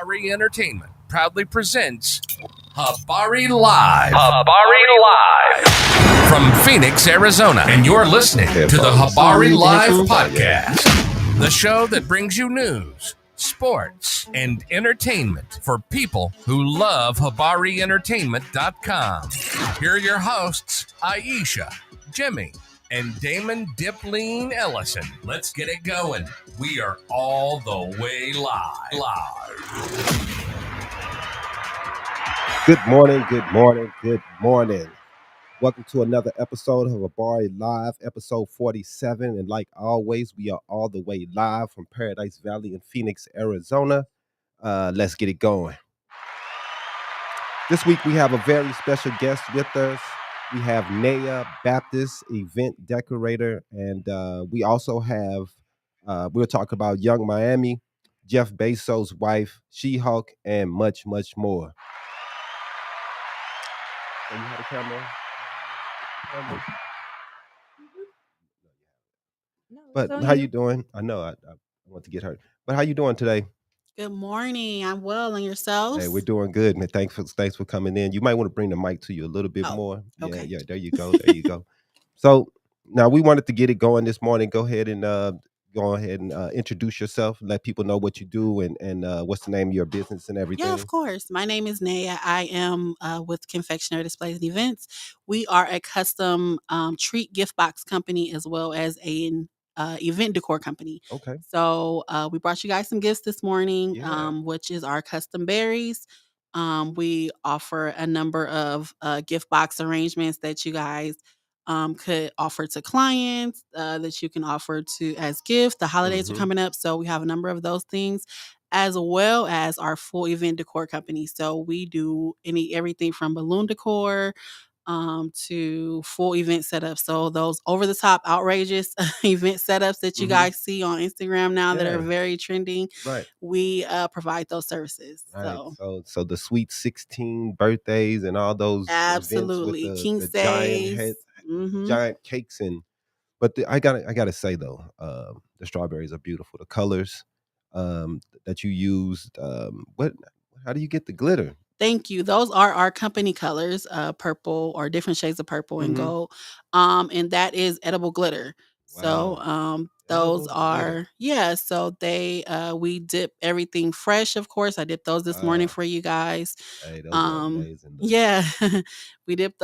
Habari Entertainment proudly presents Habari Live. Habari Live. From Phoenix, Arizona. And you're listening to the Habari Live podcast, the show that brings you news, sports, and entertainment for people who love HabariEntertainment.com. Here are your hosts, Iesha, Jimmy, and Damon Dipleen Ellison. Let's get it going. We are all the way live. Good morning, good morning, good morning. Welcome to another episode of Habari Live, episode 47. And like always, we are all the way live from Paradise Valley in Phoenix, Arizona. Let's get it going. This week, we have a very special guest with us. We have Neea, Baptist event decorator. And we also have, we'll talk about Young Miami, Jeff Bezos' wife, She-Hulk, and much, much more. Oh, you have a camera? But how you doing? I know I want to get hurt. But how you doing today? Good morning. I'm well, and yourself? Hey, we're doing good, man. Thanks for coming in. You might want to bring the mic to you a little bit more. Okay. Yeah. There you go. There you go. So now we wanted to get it going this morning. Go ahead and introduce yourself. Let people know what you do and what's the name of your business and everything. Yeah, of course. My name is Neea. I am with Confectionery Displays and Events. We are a custom treat gift box company as well as an event decor company. Okay. So we brought you guys some gifts this morning, Yeah. which is our custom berries. We offer a number of gift box arrangements that you guys could offer to clients, that you can offer to as gift. The holidays are coming up, so we have a number of those things, as well as our full event decor company. So we do everything from balloon decor to full event setups. So those over the top, outrageous event setups that you guys see on Instagram now that are Yeah. very trending, Right. we provide those services. Right. So the sweet 16 birthdays and all those Absolutely. events with King the giant stays. giant cakes I gotta say though, the strawberries are beautiful. The colors that you used, how do you get the glitter? Thank you. Those are our company colors, purple or different shades of purple and gold. And that is edible glitter. So those Edible glitter. are, so they we dip everything fresh, of course. I dipped those this morning Wow. for you guys. Hey, those are amazing. Yeah. we dip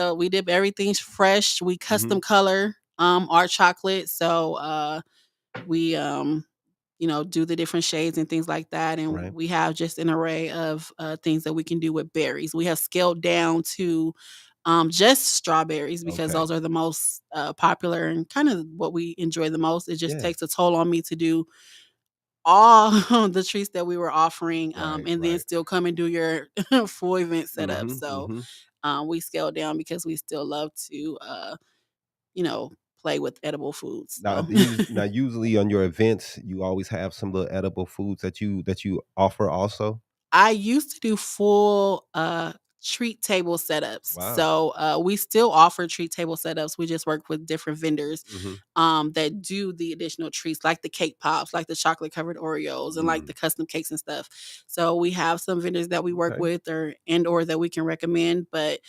everything fresh. We custom color our chocolate. So we do the different shades and things like that. And Right. we have just an array of things that we can do with berries. We have scaled down to just strawberries because Okay. those are the most popular and kind of what we enjoy the most. It just Yeah. takes a toll on me to do all the treats that we were offering and then Right. still come and do your full event setup. Mhm, So mhm. we scaled down because we still love to, play with edible foods. Now, So. usually on your events, you always have some little edible foods that you offer also. I used to do full treat table setups. Wow. So we still offer treat table setups. We just work with different vendors Mhm. that do the additional treats, like the cake pops, like the chocolate covered Oreos, and like the custom cakes and stuff. So we have some vendors that we work Okay. with or that we can recommend, but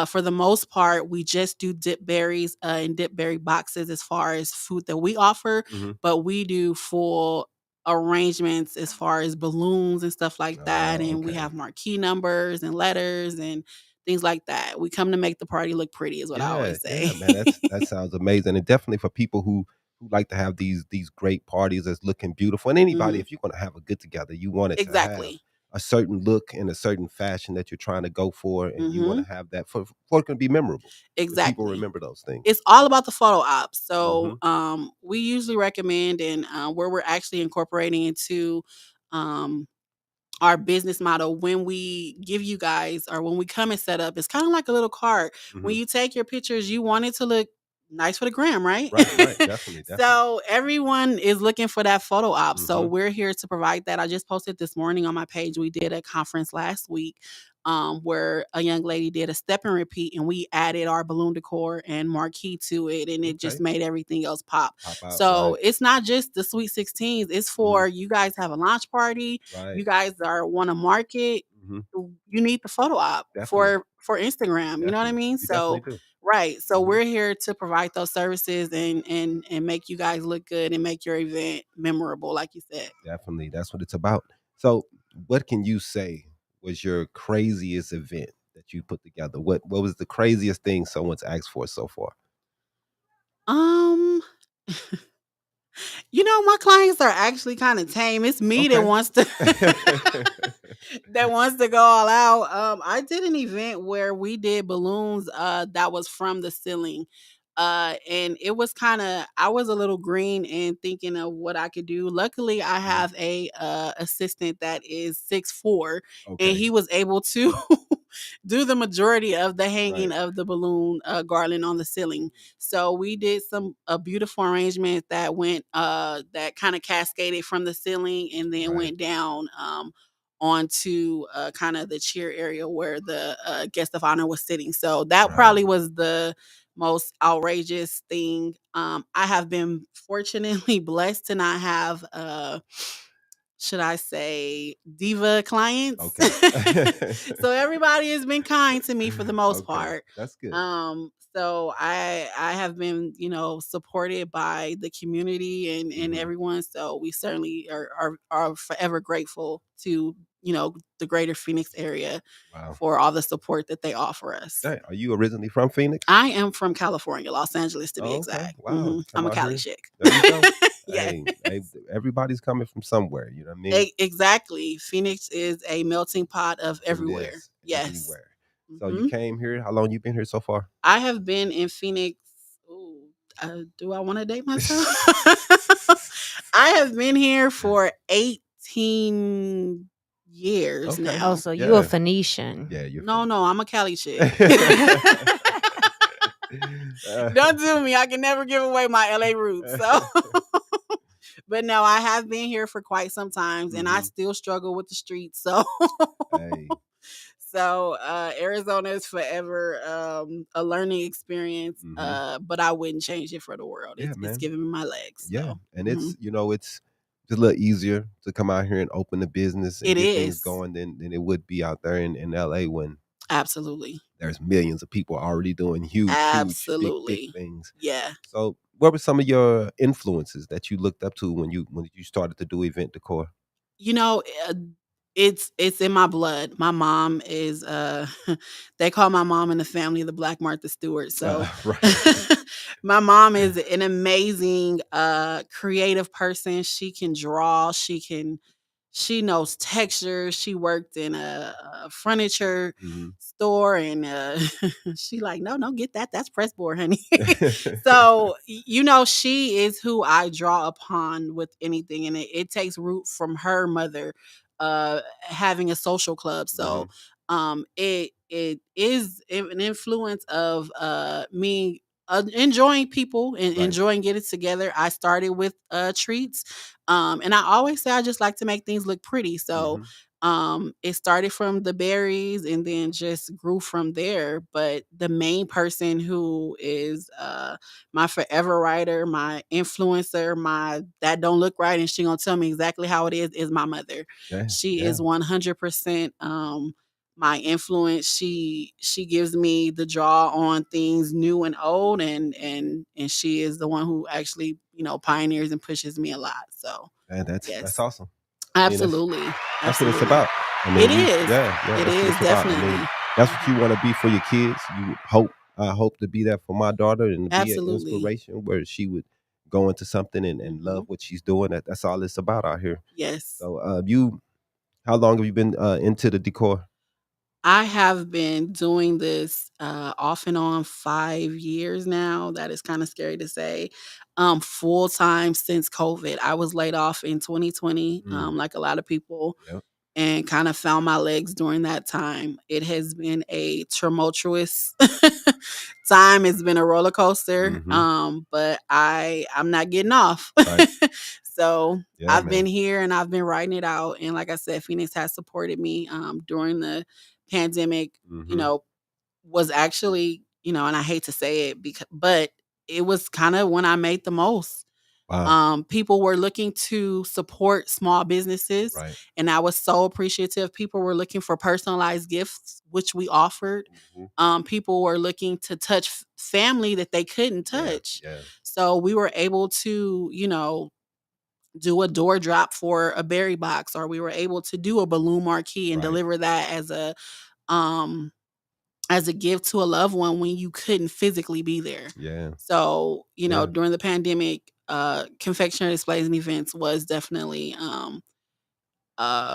for the most part, we just do dip berries and dip berry boxes as far as food that we offer, Mhm. but we do full arrangements as far as balloons and stuff like that. Oh, And we okay. have marquee numbers and letters and things like that. We come to make the party look pretty, is what I always say. Yeah, man, that sounds amazing, and definitely for people who like to have these great parties that's looking beautiful. And anybody, Mhm. if you're going to have a get together, you want it to have Exactly. a certain look and a certain fashion that you're trying to go for, and you want Mhm. to have that for it can be memorable. So people Exactly. remember those things. It's all about the photo ops. So Mhm. we usually recommend and where we're actually incorporating into um our business model when we give you guys or when we come and set up, it's kind of like a little card. When Mhm. you take your pictures, you want it to look nice for the gram, right? Right. Definitely. So everyone is looking for that photo op. So Mhm. we're here to provide that. I just posted this morning on my page. We did a conference last week where a young lady did a step and repeat, and we added our balloon decor and marquee to it, and it just Okay. made everything else pop. Pop out. So Right. it's not just the Sweet 16s, it's for you guys have a launch party, Right. you guys are want to market, Hmm. you need the photo op Definitely. for Instagram. You know what I Definitely. mean? You definitely So do. right. So Hmm. we're here to provide those services and make you guys look good and make your event memorable, like you said. Definitely. That's what it's about. So, what can you say was your craziest event that you put together? What was the craziest thing someone's asked for so far? Um my clients are actually kind of tame. It's me that Okay. wants to that wants to go all out. I did an event where we did balloons that was from the ceiling. And it was kind of I was a little green and thinking of what I could do. Luckily, I Mhm. have a assistant that is 6'4", and Okay. he was able to do the majority of the hanging Right. of the balloon garland on the ceiling. So we did some a beautiful arrangement that went that kind of cascaded from the ceiling and then Right. went down onto kind of the cheer area where the guest of honor was sitting. So that Right. probably was the most outrageous thing. I have been fortunately blessed to not have should I say diva clients. Okay. So everybody has been kind to me for the most Okay. part. That's good. So I have been, supported by the community and Mhm. everyone. So we certainly are forever grateful to, the greater Phoenix area Wow. for all the support that they offer us. Hey, are you originally from Phoenix? I am from California, Los Angeles to be Oh, okay. exact. Wow. I'm Come a out Cali here. chick. There you go. Yeah. Hey, everybody's coming from somewhere. You know what I mean? Exactly. Phoenix is a melting pot of It everywhere. is Yes. everywhere. So you hmm came here. How long you been here so far? I have been in Phoenix. Ooh, do I want to date myself? I have been here for 18 years Okay. Oh, now. so you a Yeah. Phoenician. Yeah. You're No, I'm a Cali chick. Uh, Don't do me. I can never give away my LA roots. So, but no, I have been here for quite some times, and I mhm. still struggle with the streets. So, Hey. Arizona is forever a learning experience. Mhm. But I wouldn't change it for the world. Yeah, It's man. giving me my legs. Yeah, So and mhm. it's just a little easier to come out here and open a business and It get things is going than it would be out there in LA when absolutely, there's millions of people already doing huge, big absolutely, things. yeah. So, what were some of your influences that you looked up to when you started to do event decor? You know, it's in my blood. My mom is they call my mom in the family the Black Martha Stewart. So Right. my mom is an amazing creative person. She can draw, she knows textures. She worked in a furniture Hmm. store and she like, no, get that. That's pressboard, honey. So, she is who I draw upon with anything. And it takes root from her mother having a social club. Hmm. So it is an influence of me enjoying people and Right. enjoying getting together. I started with treats. And I always say I just like to make things look pretty. So Hmm. it started from the berries and then just grew from there. But the main person who is my forever writer, my influencer, my that don't look right, and she gonna tell me exactly how it is my mother. Yeah. She Yeah. is 100% my influence. She gives me the draw on things new and old, and she is the one who actually pioneers and pushes me a lot. So And that's yes, awesome. I mean, absolutely, that's what it's absolutely. about. I It mean, is. yeah, It that's what is it's about. I mean, definitely. that's what you Mhm. want to be for your kids. I hope to be that for my daughter and to be an Absolutely. inspiration where she would go into something and love Mhm. what she's doing. That's all it's about out here. Yes. So, how long have you been into the decor? I have been doing this off and on 5 years now. That is kind of scary to say. Full time since COVID. I was laid off in 2020, Mm, like a lot of people, yep. and kind of found my legs during that time. It has been a tumultuous time. It's been a roller coaster. Mm-hmm. But I'm not getting off. Right. So Yeah, I've man. been here and I've been writing it out. And like I said, Phoenix has supported me during the pandemic, was actually, and I hate to say it but it was kind of when I made the most. Wow. People were looking to support small businesses, Right. and I was so appreciative. People were looking for personalized gifts, which we offered. Mhm. People were looking to touch family that they couldn't Yeah. touch. Yeah. So we were able to, do a door drop for a berry box, or we were able to do a balloon marquee and Right. deliver that um as a gift to a loved one when you couldn't physically be there. Yeah. So, Yeah. during the pandemic, confectionery displays and events was definitely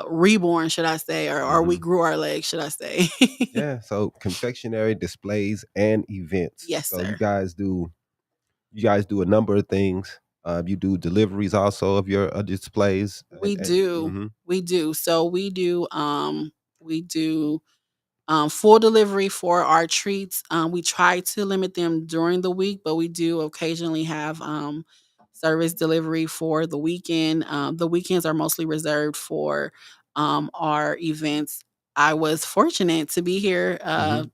reborn, should I say, or we Mhm. grew our legs, should I say. Yeah. So confectionery displays and events. Yes, So sir. you guys do a number of things. You do deliveries also of your displays. We do. Mhm. We do. So we do full delivery for our treats. We try to limit them during the week, but we do occasionally have service delivery for the weekend. The weekends are mostly reserved for our events. I was fortunate to be here. Mhm.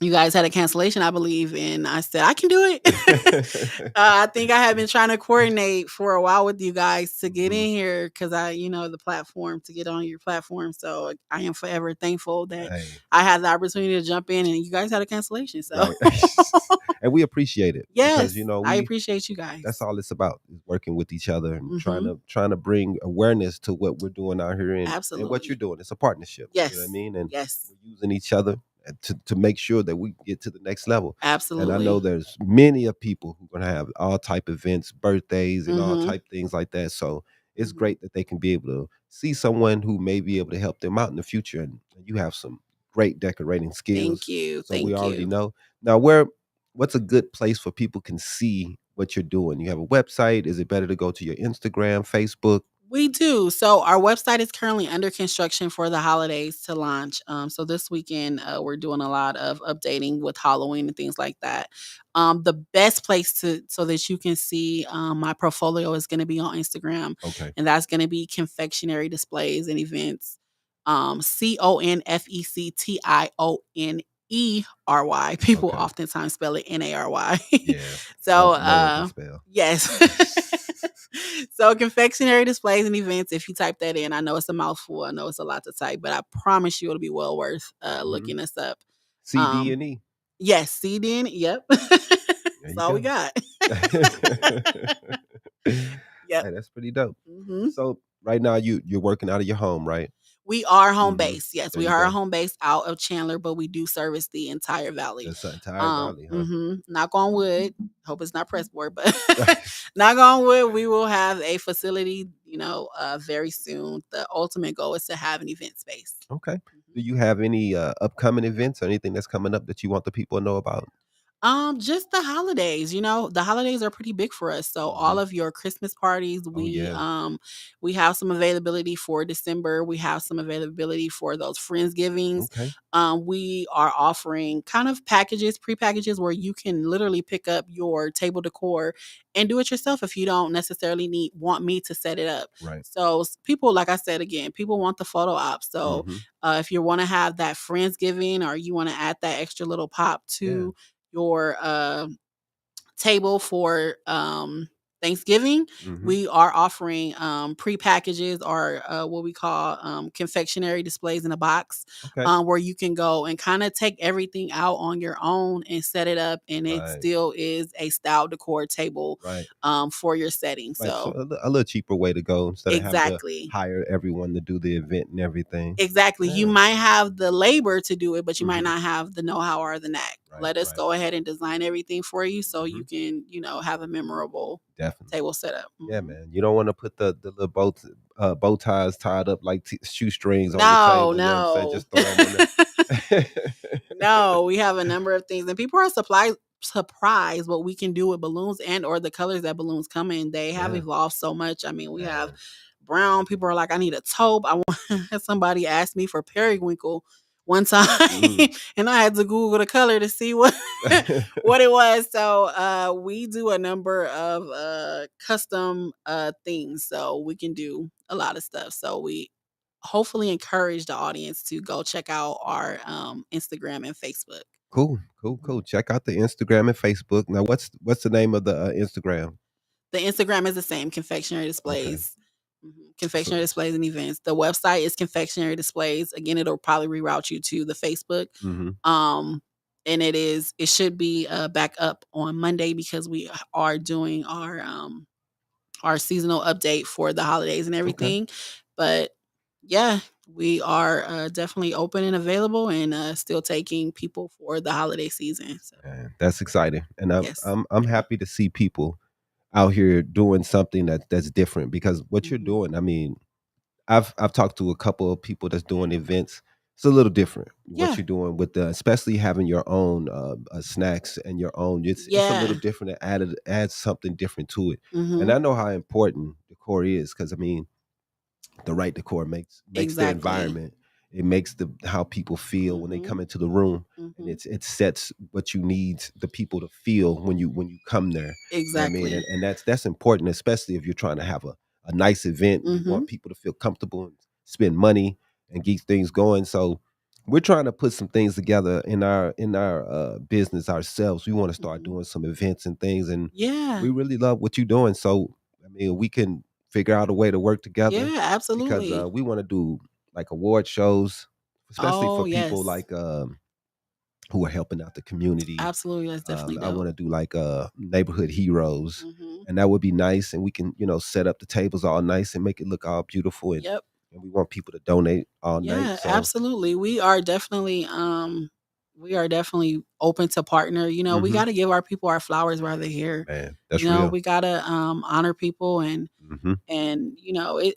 You guys had a cancellation, I believe, and I said I can do it. I think I have been trying to coordinate for a while with you guys to get Mhm. in here because the platform to get on your platform. So I am forever thankful that Hey. I had the opportunity to jump in, and you guys had a cancellation. So Right. And we appreciate it because yes, I we appreciate you that's guys. all it's about is working with each other and trying Hmm. to bring awareness to what we're doing out here and what you're Absolutely. doing. It's a partnership. You know what I Yes. mean? And Yes. we're using each other to make sure that we get to the next level. And I know Absolutely. there's many of people who are gonna have all type events, birthdays, and all Hmm. type things like that. So it's Hmm. great that they can be able to see someone who may be able to help them out in the future. And you have some great decorating Thank skills. you. So we Thank already you. know. Now what's a good place for people can see what you're doing? You have a website? Is it better to go to your Instagram, Facebook? We do. So our website is currently under construction for the holidays to launch. So this weekend we're doing a lot of updating with Halloween and things like that. The best place to so that you can see my portfolio is going to be on Instagram, Okay. and that's going to be confectionery displays and events. CONFECTIONERY. People Okay. oftentimes spell it NARY. Yeah. So No one can spell. yes. So confectionery displays and events, if you type that in, I know it's a mouthful. I know it's a lot to type, but I promise you it'll be well worth Mhm. looking us up. CD Um, and E. yes, CDN. Yep. That's There you all we go. got. Yep. Hey, that's pretty dope. Hmm. So right now you're working out of your home, right? We are home Hmm. based. Yes, There we you are go. home based out of Chandler, but we do service the entire valley. That's the entire valley, huh? Knock on wood. Hope it's not pressboard, but knock on wood. We will have a facility, very soon. The ultimate goal is to have an event space. Okay. Mhm. Do you have any upcoming events or anything that's coming up that you want the people to know about? Just the holidays, the holidays are pretty big for us. So all Hmm. of your Christmas parties, Oh yeah. we have some availability for December. We have some availability for those Friendsgivings. Okay. We are offering kind of packages, pre-packages where you can literally pick up your table decor and do it yourself if you don't necessarily want me to set it up. Right. So people, like I said again, people want the photo op. So Hmm. if you want to have that Friendsgiving or you want to add that extra little pop Yeah. to your table for Thanksgiving, Hmm. we are offering pre-packages or what we call confectionery displays in a box, Okay. where you can go and kind of take everything out on your own and set it up, and it Right. still is a style decor table Right. for your setting. Right. So So a little cheaper way to go instead of having to exactly. hire everyone to do the event and everything. Exactly. You Yeah. might have the labor to do it, but you might Hmm. not have the know-how or the knack. Right. Let us Right. go ahead and design everything for you so Hmm. you can, have a memorable Definitely. table setup. Yeah, Mhm. man. You don't want to put the little bow ties tied up like shoestrings on your No, table. You know what I'm saying? no. Just throw them on there. No, we have a number of things, and people are surprised what we can do with balloons and or the colors that balloons come in. They have Yeah, evolved so much. I mean, we have man. brown. People are like, I need a taupe. I want had somebody ask me for periwinkle one time, Mm. and I had to Google the color to see what what it was. So we do a number of custom things. So we can do a lot of stuff. So hopefully encourage the audience to go check out our Instagram and Facebook. Cool, cool, cool. Check out the Instagram and Facebook. Now, what's the name of the Instagram? The Instagram is the same, Confectionery Okay. Displays. So, Confectionery Displays and Events. The website is Confectionery Displays. Again, it'll probably reroute you to the Facebook. mhm. Um, and it should be back up on Monday because we are doing our seasonal update for the holidays and Okay. everything. But yeah, we are definitely open and available and still taking people for the holiday season. So Man, that's exciting, and I'm yes, I'm I'm very. happy to see people out here doing something that's different because what you're Mhm. doing, I mean, I've talked to a couple of people that's doing events. It's a little different what Yeah, you're doing with the especially having your own snacks and your own. It's a little yeah. different. It adds something different to it, and Hmm. I know how important decor is because I mean the right decor makes the Exactly. environment. It makes the how people feel when they Hmm. come into the room, and Hmm. it sets what you need the people to feel when you come there. You know what I mean? Exactly. And that's important, especially if you're trying to have a nice event. You Hmm. want people to feel comfortable and spend money and keep things going. So we're trying to put some things together in our business ourselves. We want to start Hmm. doing some events and things, and Yeah. we really love what you're doing. So I mean, we can figure out a way to work together Yeah. because Absolutely. we want to do like award shows, especially Oh for people yes. like who are helping out the community. Absolutely. That's definitely I want dope. to do like neighborhood heroes, Hmm. and that would be nice. And we can set up the tables all nice and make it look all beautiful. Yep. And we want people to donate all night. Yeah, So absolutely. We are definitely open to partner. We hmm got to give our people our flowers while they're here. man, that's real. We got to honor people Hmm and it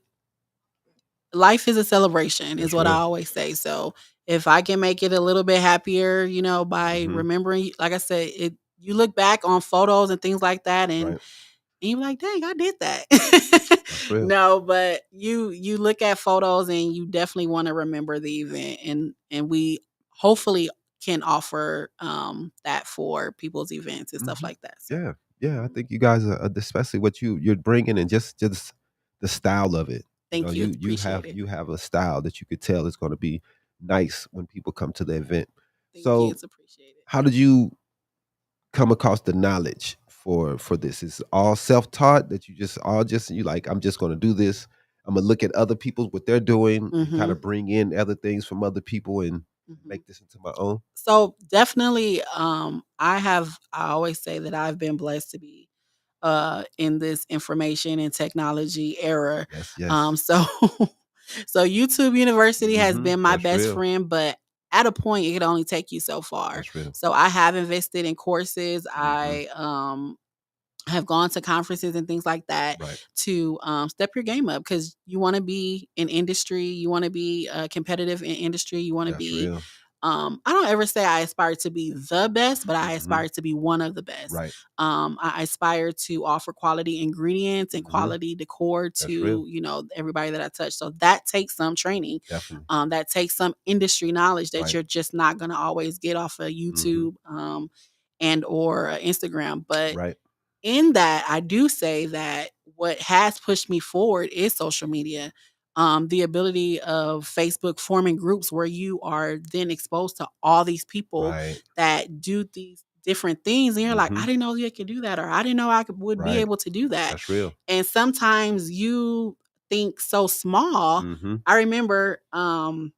life is a celebration is That's what I real. always say. So if I can make it a little bit happier, by Hmm remembering, like I said, you look back on photos and things like that, and Right. you're like, dang, I did that. That's real. No, but you look at photos and you definitely want to remember the event, and we hopefully can offer that for people's events and stuff hmm like that. So Yeah, yeah. I mhm. think you guys are especially what you're bringing and just the style of it. Thank you, appreciate it. You have a style that you could tell is going to be nice when people come to the event. Thank you, So, it's appreciated. how did you come across the knowledge for this? Is all self taught that you just all just you like? I'm just going to do this. I'm gonna look at other people what they're doing and kind Hmm. of bring in other things from other people and Hmm. make this into my own. So definitely, I always say that I've been blessed to be in this information and technology era. Yes, yes. So so YouTube University has been my That's best real. friend, but at a point it could only take you so far. That's real. So I have invested in courses. hmm I have gone to conferences and things like that Right. to step your game up because you want to be in industry, you want to be competitive in industry, you want to That's be real. I don't ever say I aspire to be the best, but I hmm aspire to be one of the best. Right. I aspire to offer quality ingredients and hmm quality decor That's real. to, everybody that I touch. So that takes some training. Definitely. That takes some industry knowledge that Right. you're just not going to always get off of hmm YouTube and or Instagram. But Right. in that, I do say that what has pushed me forward is social media. The ability of Facebook forming groups where you are then exposed to all these people Right. that do these different things. And you're like, I hmm didn't know you could do that, or I didn't know would be Right. able to do that. That's real. And sometimes you think so small. hmm I remember, and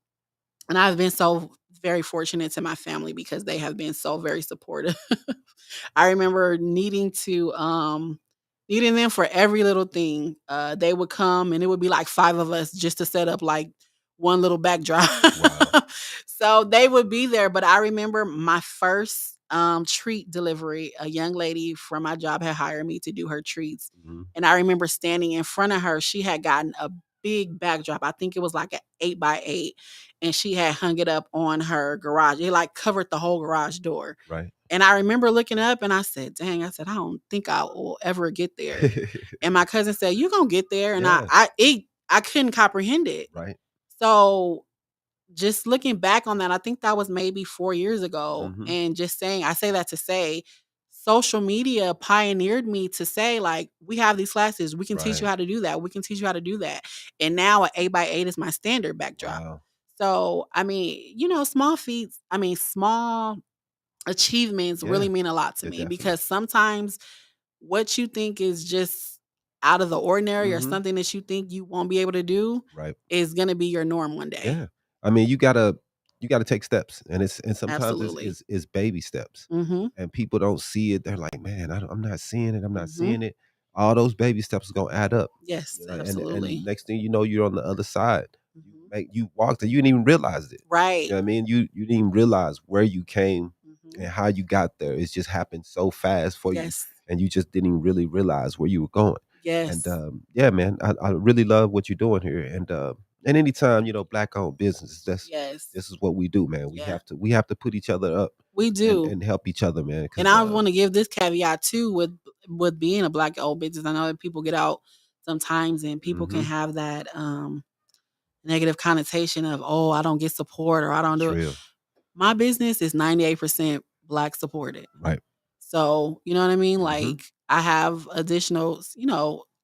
I've been so very fortunate to my family because they have been so very supportive. I remember needing them for every little thing. They would come and it would be like 5 of us just to set up like one little backdrop. Wow. So they would be there, but I remember my first treat delivery. A young lady from my job had hired me to do her treats. hmm And I remember standing in front of her. She had gotten a big backdrop. I think it was like an 8 by 8, and she had hung it up on her garage. It like covered the whole garage door. Right. And I remember looking up and I said, dang, I said, I don't think I will ever get there. And my cousin said, you gonna get there. And Yeah. I couldn't comprehend it. Right. So just looking back on that, I think that was maybe 4 years ago. hmm And just saying, I say that to say social media pioneered me to say, like, we have these classes. We can teach you Right. how to do that. We can teach you how to do that. And now an 8x8 is my standard backdrop. Wow. So, I mean, small feats, small achievements Yeah. really mean a lot to Yeah, me, definitely. because sometimes what you think is just out of the ordinary, or Mhm. something that you think you won't be able to do, Right. is going to be your norm one day. Yeah. I mean, you gotta take steps, and sometimes it's Absolutely. is is baby steps, Mhm. and people don't see it. They're like, "Man, I'm not seeing it. I'm not Mhm. seeing it." All those baby steps are gonna add up, Yes, and absolutely. next thing you know, you're on the other side. Mhm. You walked and you didn't even realize it. You Right. know what I mean? You didn't even realize where you came Mhm. and how you got there. It just happened so fast for you, Yes. and you just didn't even really realize where you were going. And Yes. yeah, man, I really love what you're doing here. And anytime black owned businesses, Yes. this is what we do, man. Yeah. We have to put each other up We and do. and help each other, man. And Because I want to give this caveat too, with being a black owned business. I know that people get out sometimes, and people can hmm have that negative connotation of, oh, I don't get support, or I don't it's do it. real, My business is 98% black supported. right? So, you know what I mean? hmm Like, I have additional,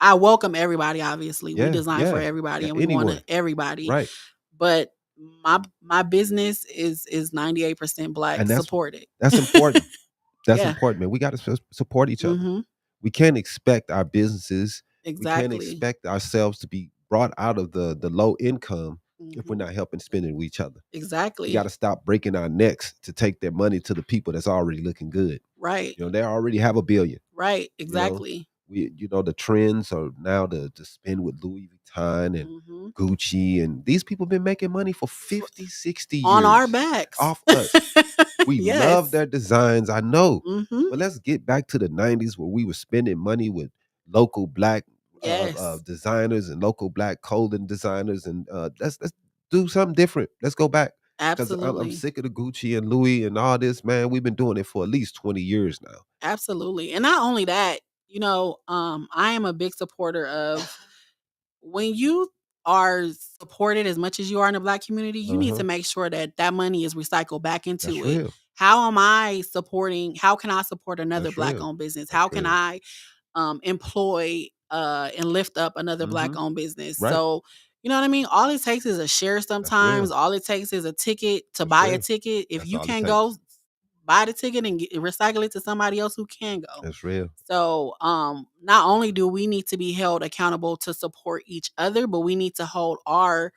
I welcome everybody, obviously. We Yeah, design for yeah, everybody, yeah. and we want Anyone, everybody. right? But my business is 98% black And supported. that's important. That's Yeah. important, man. We got to support each other. Mhm. We can't expect our businesses, we can't Exactly. expect ourselves to be brought out of the low income if we're Mhm. not helping spend it with each other. We got Exactly. to stop breaking our necks to take their money to the people that's already looking good. Right. They already have a billion. Right. You know, Exactly. the trends are now to spend with Louis Vuitton and Mhm. Gucci, and these people been making money for For 50, 60 On our years backs. off us. We love Yes. their designs, I know. Mhm. But let's get back to the 90s where we were spending money with local black Yes. designers and local black clothing designers, and let's do something different. Let's go back because I'm Absolutely. sick of the Gucci and Louis and all this, man. We've been doing it for at least 20 years now. Absolutely. And not only that, I am a big supporter of, when you are supported as much as you are in the black community, you need to Uh-huh. make sure that that money is recycled back into That's it. real. How can I support another That's black real. owned business? How That's can real. I employ and lift up another black Mhm. owned business? Right. So, you know what I mean? All it takes is a share That's real. sometimes. All it takes is a ticket to That's buy a real. ticket. If That's you all it can't go, takes. buy the ticket and recycle it to somebody else who can go. That's real. So, not only do we need to be held accountable to support each other, but we need to hold our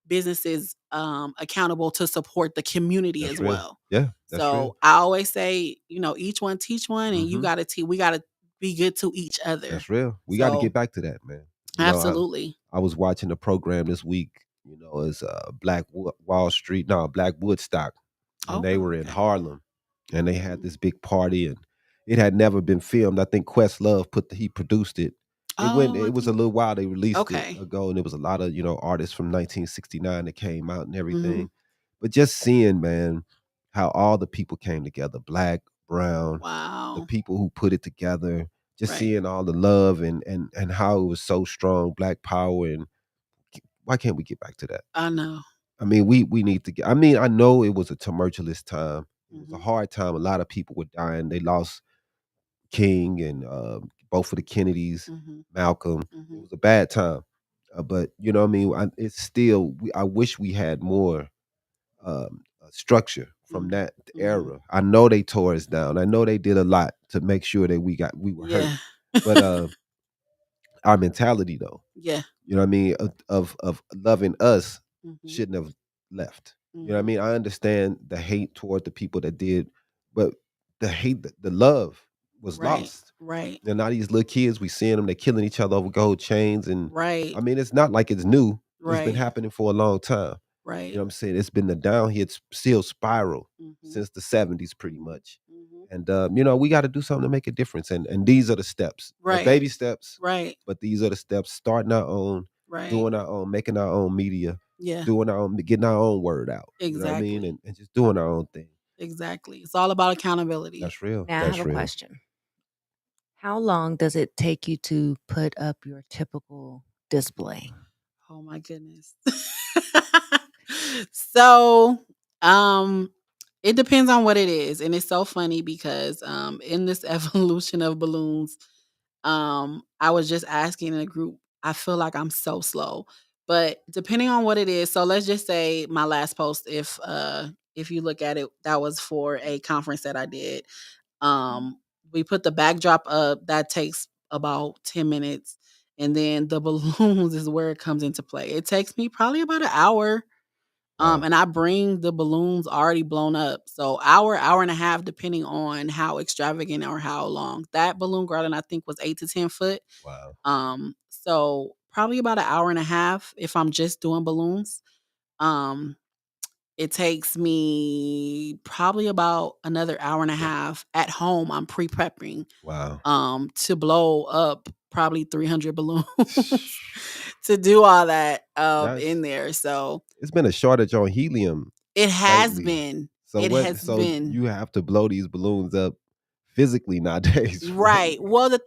businesses accountable to support the community That's as real. well. Yeah, that's real. So I always say, each one teach one, and Mhm. we gotta be good to each other. That's real. We got to So get back to that, man. absolutely. I was watching a program this week. It's Wall Street, no, Black Woodstock, and they Oh, were in okay. Harlem, and they had Mhm. this big party, and it had never been filmed. I think Questlove he produced it. Oh, I It was a think, little while they released it okay. ago, and it was a lot of artists from 1969 that came out and Mhm. everything. But just seeing, man, how all the people came together, black, brown, the Wow. people who put it together, just Right. seeing all the love and how it was so strong, black power, and why can't we get back to that? I know. I mean, we need to get. I mean, I know it was a tumultuous time. It was a Mhm. hard time. A lot of people were dying. They lost King and both of the Kennedys, Mhm. Malcolm. It Mhm. was a bad time. But you know what I mean? It's still, I wish we had more structure from Mhm. that Mhm. era. I know they tore us down. I know they did a lot to make sure that we were hurt. Yeah. But our mentality, though, Yeah. you know what I mean, of loving us Mhm. shouldn't have left. You know what I Mhm. mean? I understand the hate toward the people that did, but the love was Right. lost. Right. And now these little kids, we seeing them, they're killing each other over gold chains. And Right. I mean, it's not like it's new. It's been Right. happening for a long time. You Right. know what I'm saying? It's been the downhill, it's still spiral Mhm. since the 70s, pretty Mhm. much. Mhm. And we got to do something to make a difference. And these are the steps. They're Right. baby steps, Right. but these are the steps. Starting our own, Right. doing our own, making our own media, Yeah. doing our own, getting our own word out. You know what I mean? Exactly. And just doing our own thing. Exactly. It's all about accountability. That's real. Now, I have That's a real. question. How long does it take you to put up your typical display? Oh my goodness. So, um, It depends on what it is, and it's so funny because in this evolution of balloons, I was just asking in a group. I feel like I'm so slow, but depending on what it is. So let's just say my last post, if you look at it, that was for a conference that I did. We put the backdrop up. That takes about 10 minutes. And then the balloons is where it comes into play. It takes me probably about an hour. Wow. And I bring the balloons already blown up. So hour and a half, depending on how extravagant or how long. That balloon garland, I think, was 8 to 10 foot. Wow. So probably about an hour and a half if I'm just doing balloons. Um, it takes me probably about another hour and a half at home. I'm pre-prepping Wow. to blow up probably 300 balloons to do all that That's in there. So it's been a shortage on helium it has lately. been. So It what has so been. you have to blow these balloons up physically nowadays. Right. Well, the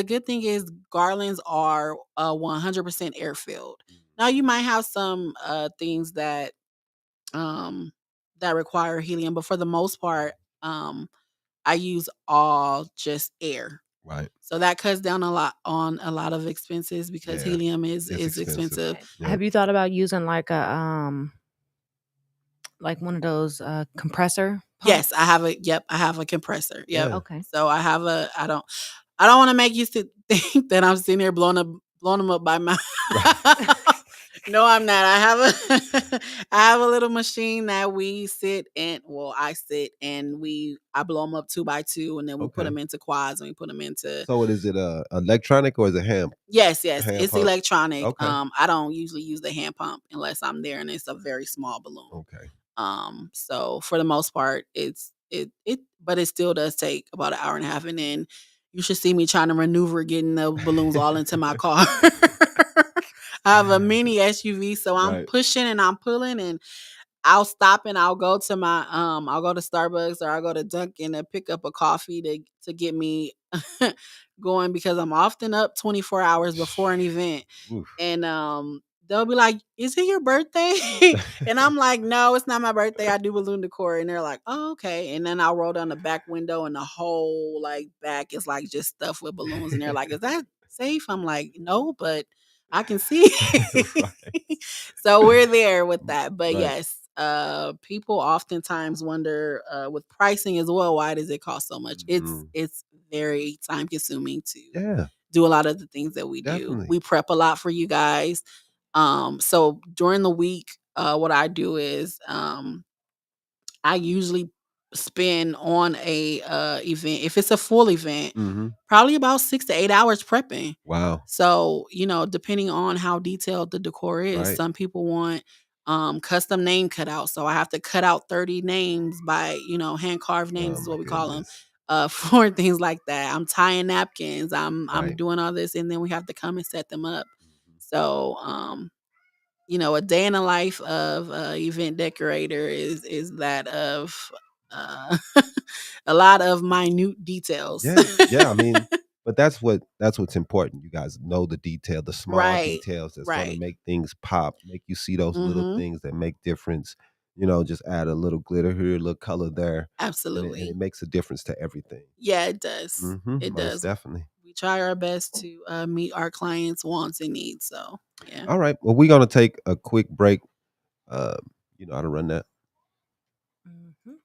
good thing is garlands are 100% air filled. Now you might have some things um that require helium, but for the most part, I use all just air. Right. So that cuts down a lot on a lot of expenses because Yeah. helium is It's expensive. expensive. Yep. Have you thought about using like like one of those compressor Yes, pumps? I have a compressor. Yep. Yeah. Okay. So I don't want to make you think that I'm sitting here blowing them up by my No, I'm not. I have a I have a little machine that we sit and I sit and I blow them up 2 by 2 and then we put Okay. them into quads and we put them into So what is it electronic or is it hand Yes, hand it's pump? electronic. Okay. I don't usually use the hand pump unless I'm there and it's a very small balloon. Okay. So for the most part, but it still does take about an hour and a half, and then you should see me trying to maneuver getting the balloons all into my car. I have a mini SUV, so I'm Right. pushing and I'm pulling, and I'll stop and I'll go to I'll go to Starbucks or I'll go to Dunkin' to pick up a coffee to get me going because I'm often up 24 hours before an event. Oof. And they'll be like, "Is it your birthday?" And I'm like, "No, it's not my birthday. I do balloon decor." And they're like, "Oh, okay." And then I'll roll down the back window and the whole like back is like just stuffed with balloons. And they're like, "Is that safe?" I'm like, "No, but I can see." Right. So we're there with that. But Right. yes, people oftentimes wonder with pricing as well, why does it cost so much? Mhm. It's very time consuming to Yeah, do a lot of the things that we do. definitely. We prep a lot for you guys. So during the week, what I do is I usually spend on a event, if it's a full event, Mhm. probably about 6 to 8 hours prepping. Wow. So, depending on how detailed the decor is, Right. some people want custom name cutout. So I have to cut out 30 names by, hand carved names Oh is my what we call them. goodness. For things like that. I'm tying napkins. I'm Right. doing all this and then we have to come and set them up. Mhm. So a day in the life of event decorator is that of a lot of minute details. Yeah, yeah. I mean, but that's what's important. You guys know the detail, the small Right. details that's going to Right. make things pop, make you see those little Mhm. things that make difference. Just add a little glitter here, a little color there, and Absolutely. it makes a difference to everything. Yeah, it does. It Most does. definitely. We try our best to meet our clients' wants and needs. So yeah. All right. Well, we're gonna take a quick break. Uh, you know how to run that. Mhm.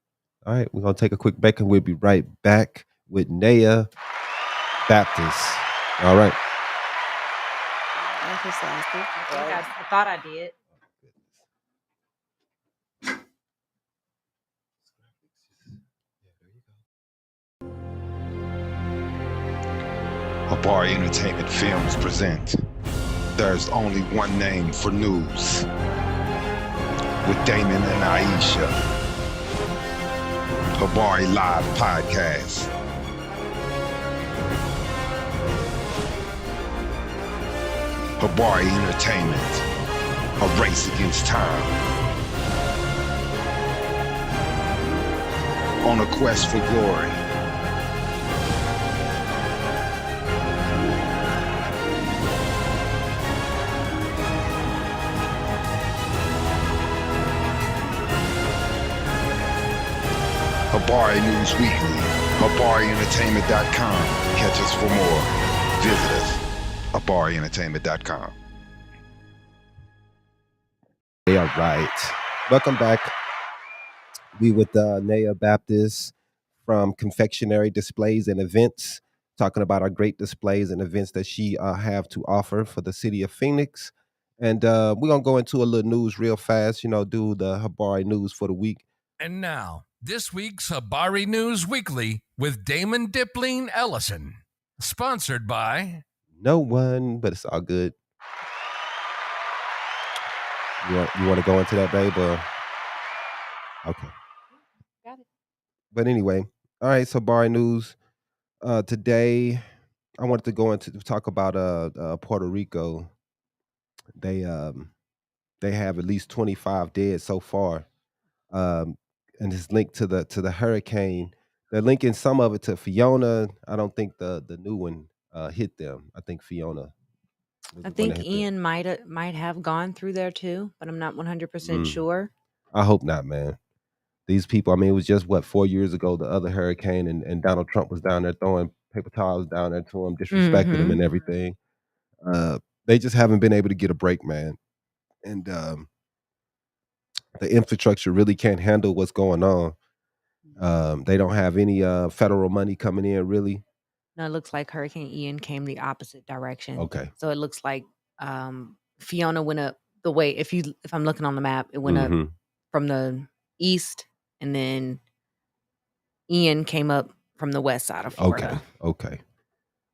All right, we're gonna take a quick break and we'll be right back with Neea Baptist. All right. Exercise. Thank you. I thought I did. Habari Entertainment Films present There's Only One Name for News with Damon and Iesha. Habari Live Podcast. Habari Entertainment, a race against time. On a quest for glory. Habari News Weekly, HabariEntertainment.com. Catch us for more. Visit us, HabariEntertainment.com. Yeah, right. Welcome back. We with Neea Baptist from Confectionery Displays and Events, talking about our great displays and events that she have to offer for the city of Phoenix. And we're going to go into a little news real fast, do the Habari news for the week. And now, this week's Habari News Weekly with Damon Dipling Ellison. Sponsored by No one, but it's all good. You want to go into that, babe? Okay. Got it. But anyway, all right, so Habari news. Today, I wanted to go into talk about Puerto Rico. They have at least 25 dead so far, and it's linked to the hurricane. They're linking some of it to Fiona. I don't think the new one hit them. I think Fiona was I the one that think hit them. Ian might have gone through there too, but I'm not 100% sure. I hope not, man. These people, I mean, it was just 4 years ago, the other hurricane, and Donald Trump was down there throwing paper towels down there to him, disrespecting him and everything. They just haven't been able to get a break, man. And the infrastructure really can't handle what's going on. They don't have any federal money coming in, really. No, it looks like Hurricane Ian came the opposite direction. Okay. So it looks like Fiona went up the way. If I'm looking on the map, it went up from the east, and then Ian came up from the west side of Florida. Okay.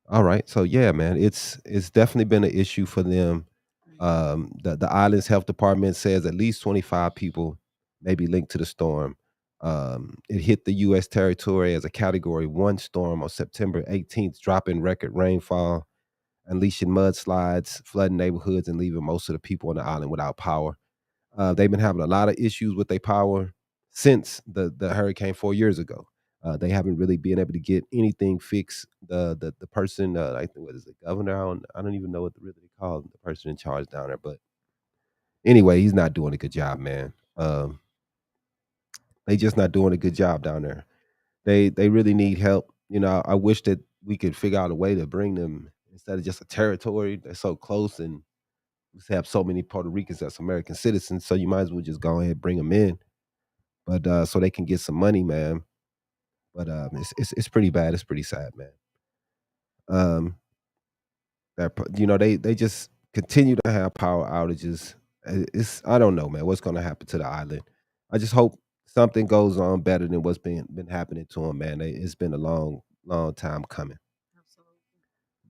All right. So yeah, man, it's definitely been an issue for them. The island's health department says at least 25 people may be linked to the storm. It hit the U.S. territory as a Category 1 storm on September 18th, dropping record rainfall, unleashing mudslides, flooding neighborhoods, and leaving most of the people on the island without power. They've been having a lot of issues with their power since the hurricane 4 years ago. They haven't really been able to get anything fixed. The person, I think, what is it, governor? I don't even know what really they call the person in charge down there. But anyway, he's not doing a good job, man. They just not doing a good job down there. They really need help. I wish that we could figure out a way to bring them instead of just a territory that's so close, and we have so many Puerto Ricans that's American citizens. So you might as well just go ahead and bring them in, but so they can get some money, man. But it's pretty bad. It's pretty sad, man. They just continue to have power outages. I don't know, man, what's going to happen to the island. I just hope something goes on better than what's been happening to them, man. It's been a long time coming.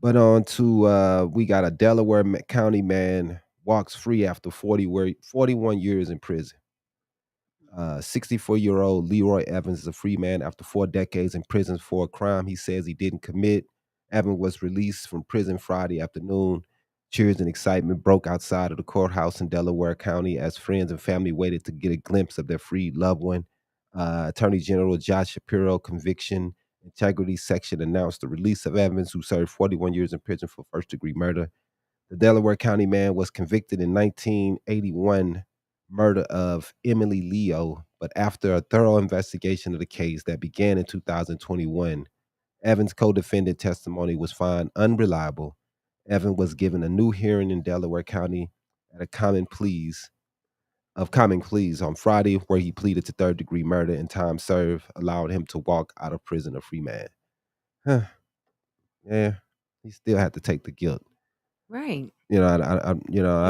But on to we got a Delaware County man walks free after 41 years in prison. 64-year-old Leroy Evans is a free man after 4 decades in prison for a crime he says he didn't commit. Evans was released from prison Friday afternoon. Cheers and excitement broke outside of the courthouse in Delaware County as friends and family waited to get a glimpse of their freed loved one. Attorney General Josh Shapiro Conviction Integrity Section announced the release of Evans, who served 41 years in prison for first-degree murder. The Delaware County man was convicted in 1981 murder of Emily Leo, but after a thorough investigation of the case that began in 2021, Evans' co-defendant testimony was found unreliable. Evans was given a new hearing in Delaware County at a common pleas on Friday, where he pleaded to third-degree murder, and time served allowed him to walk out of prison a free man. Yeah, he still had to take the guilt. Right. I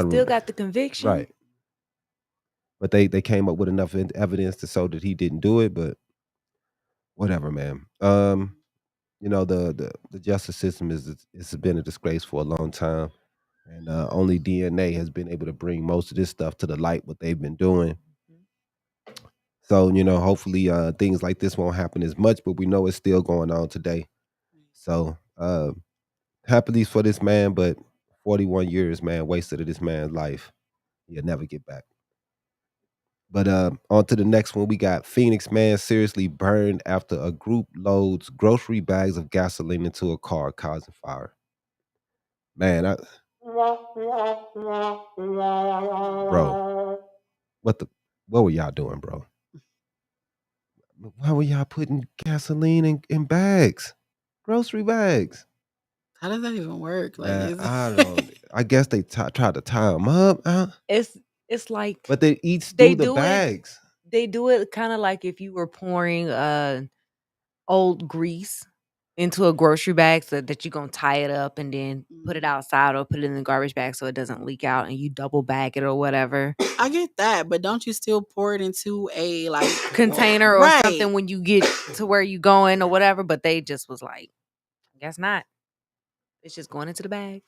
still got the conviction. Right. But they came up with enough evidence to show that he didn't do it, but whatever, man. The justice system it's been a disgrace for a long time, and only DNA has been able to bring most of this stuff to the light, what they've been doing. So, hopefully things like this won't happen as much, but we know it's still going on today. So, happily for this man, but 41 years, man, wasted of this man's life. He'll never get back. But on to the next one. We got Phoenix man seriously burned after a group loads grocery bags of gasoline into a car, causing fire. Man, bro, what were y'all doing, bro? why were y'all putting gasoline in bags, grocery bags? How does that even work? Like, Man, is I don't. I guess they tried to tie them up, It's like but they each they through the do it. bags. They do it kind of like if you were pouring old grease into a grocery bag, so that you're gonna tie it up and then put it outside or put it in the garbage bag so it doesn't leak out, and you double bag it or whatever I get that, but don't you still pour it into a like container or right? something when you get to where you going or whatever. But they just was like, guess not. It's just going into the bags.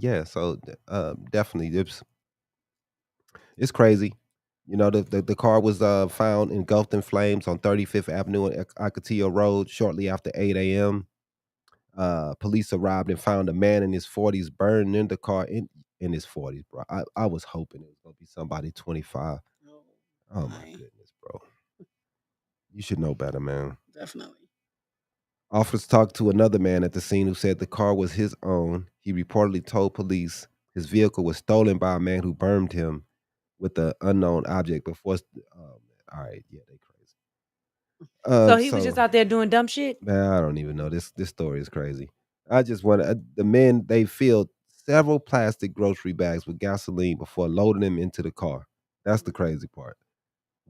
Yeah. So definitely, it's crazy. You know, the car was found engulfed in flames on 35th Avenue and Ocotillo Road shortly after 8 a.m. Police arrived and found a man in his 40s burned in the car in his 40s, bro. I was hoping it was gonna be somebody 25. Oh my goodness, bro. You should know better, man. Definitely. Officers talked to another man at the scene who said the car was his own. He reportedly told police his vehicle was stolen by a man who burned him with an unknown object before. All right, yeah, they crazy. So he was just out there doing dumb shit. Man, I don't even know. This story is crazy. I just want the men, they filled several plastic grocery bags with gasoline before loading them into the car. That's the crazy part.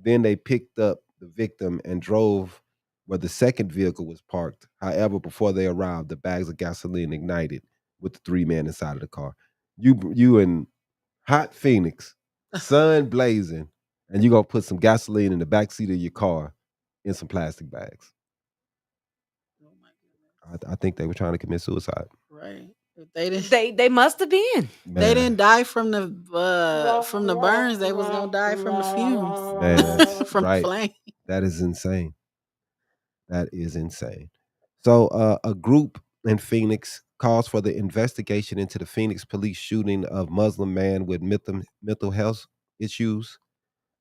Then they picked up the victim and drove where the second vehicle was parked. However, before they arrived, the bags of gasoline ignited with the three men inside of the car. You in hot Phoenix, sun blazing, and you gonna put some gasoline in the back seat of your car in some plastic bags. Oh my goodness. I think they were trying to commit suicide. Right. If they didn't, They must have been. they Man, didn't die from the burns. They was gonna die from the fumes. man, that's from right. the flame. That is insane. That is insane. So, a group in Phoenix calls for the investigation into the Phoenix police shooting of Muslim man with mental health issues.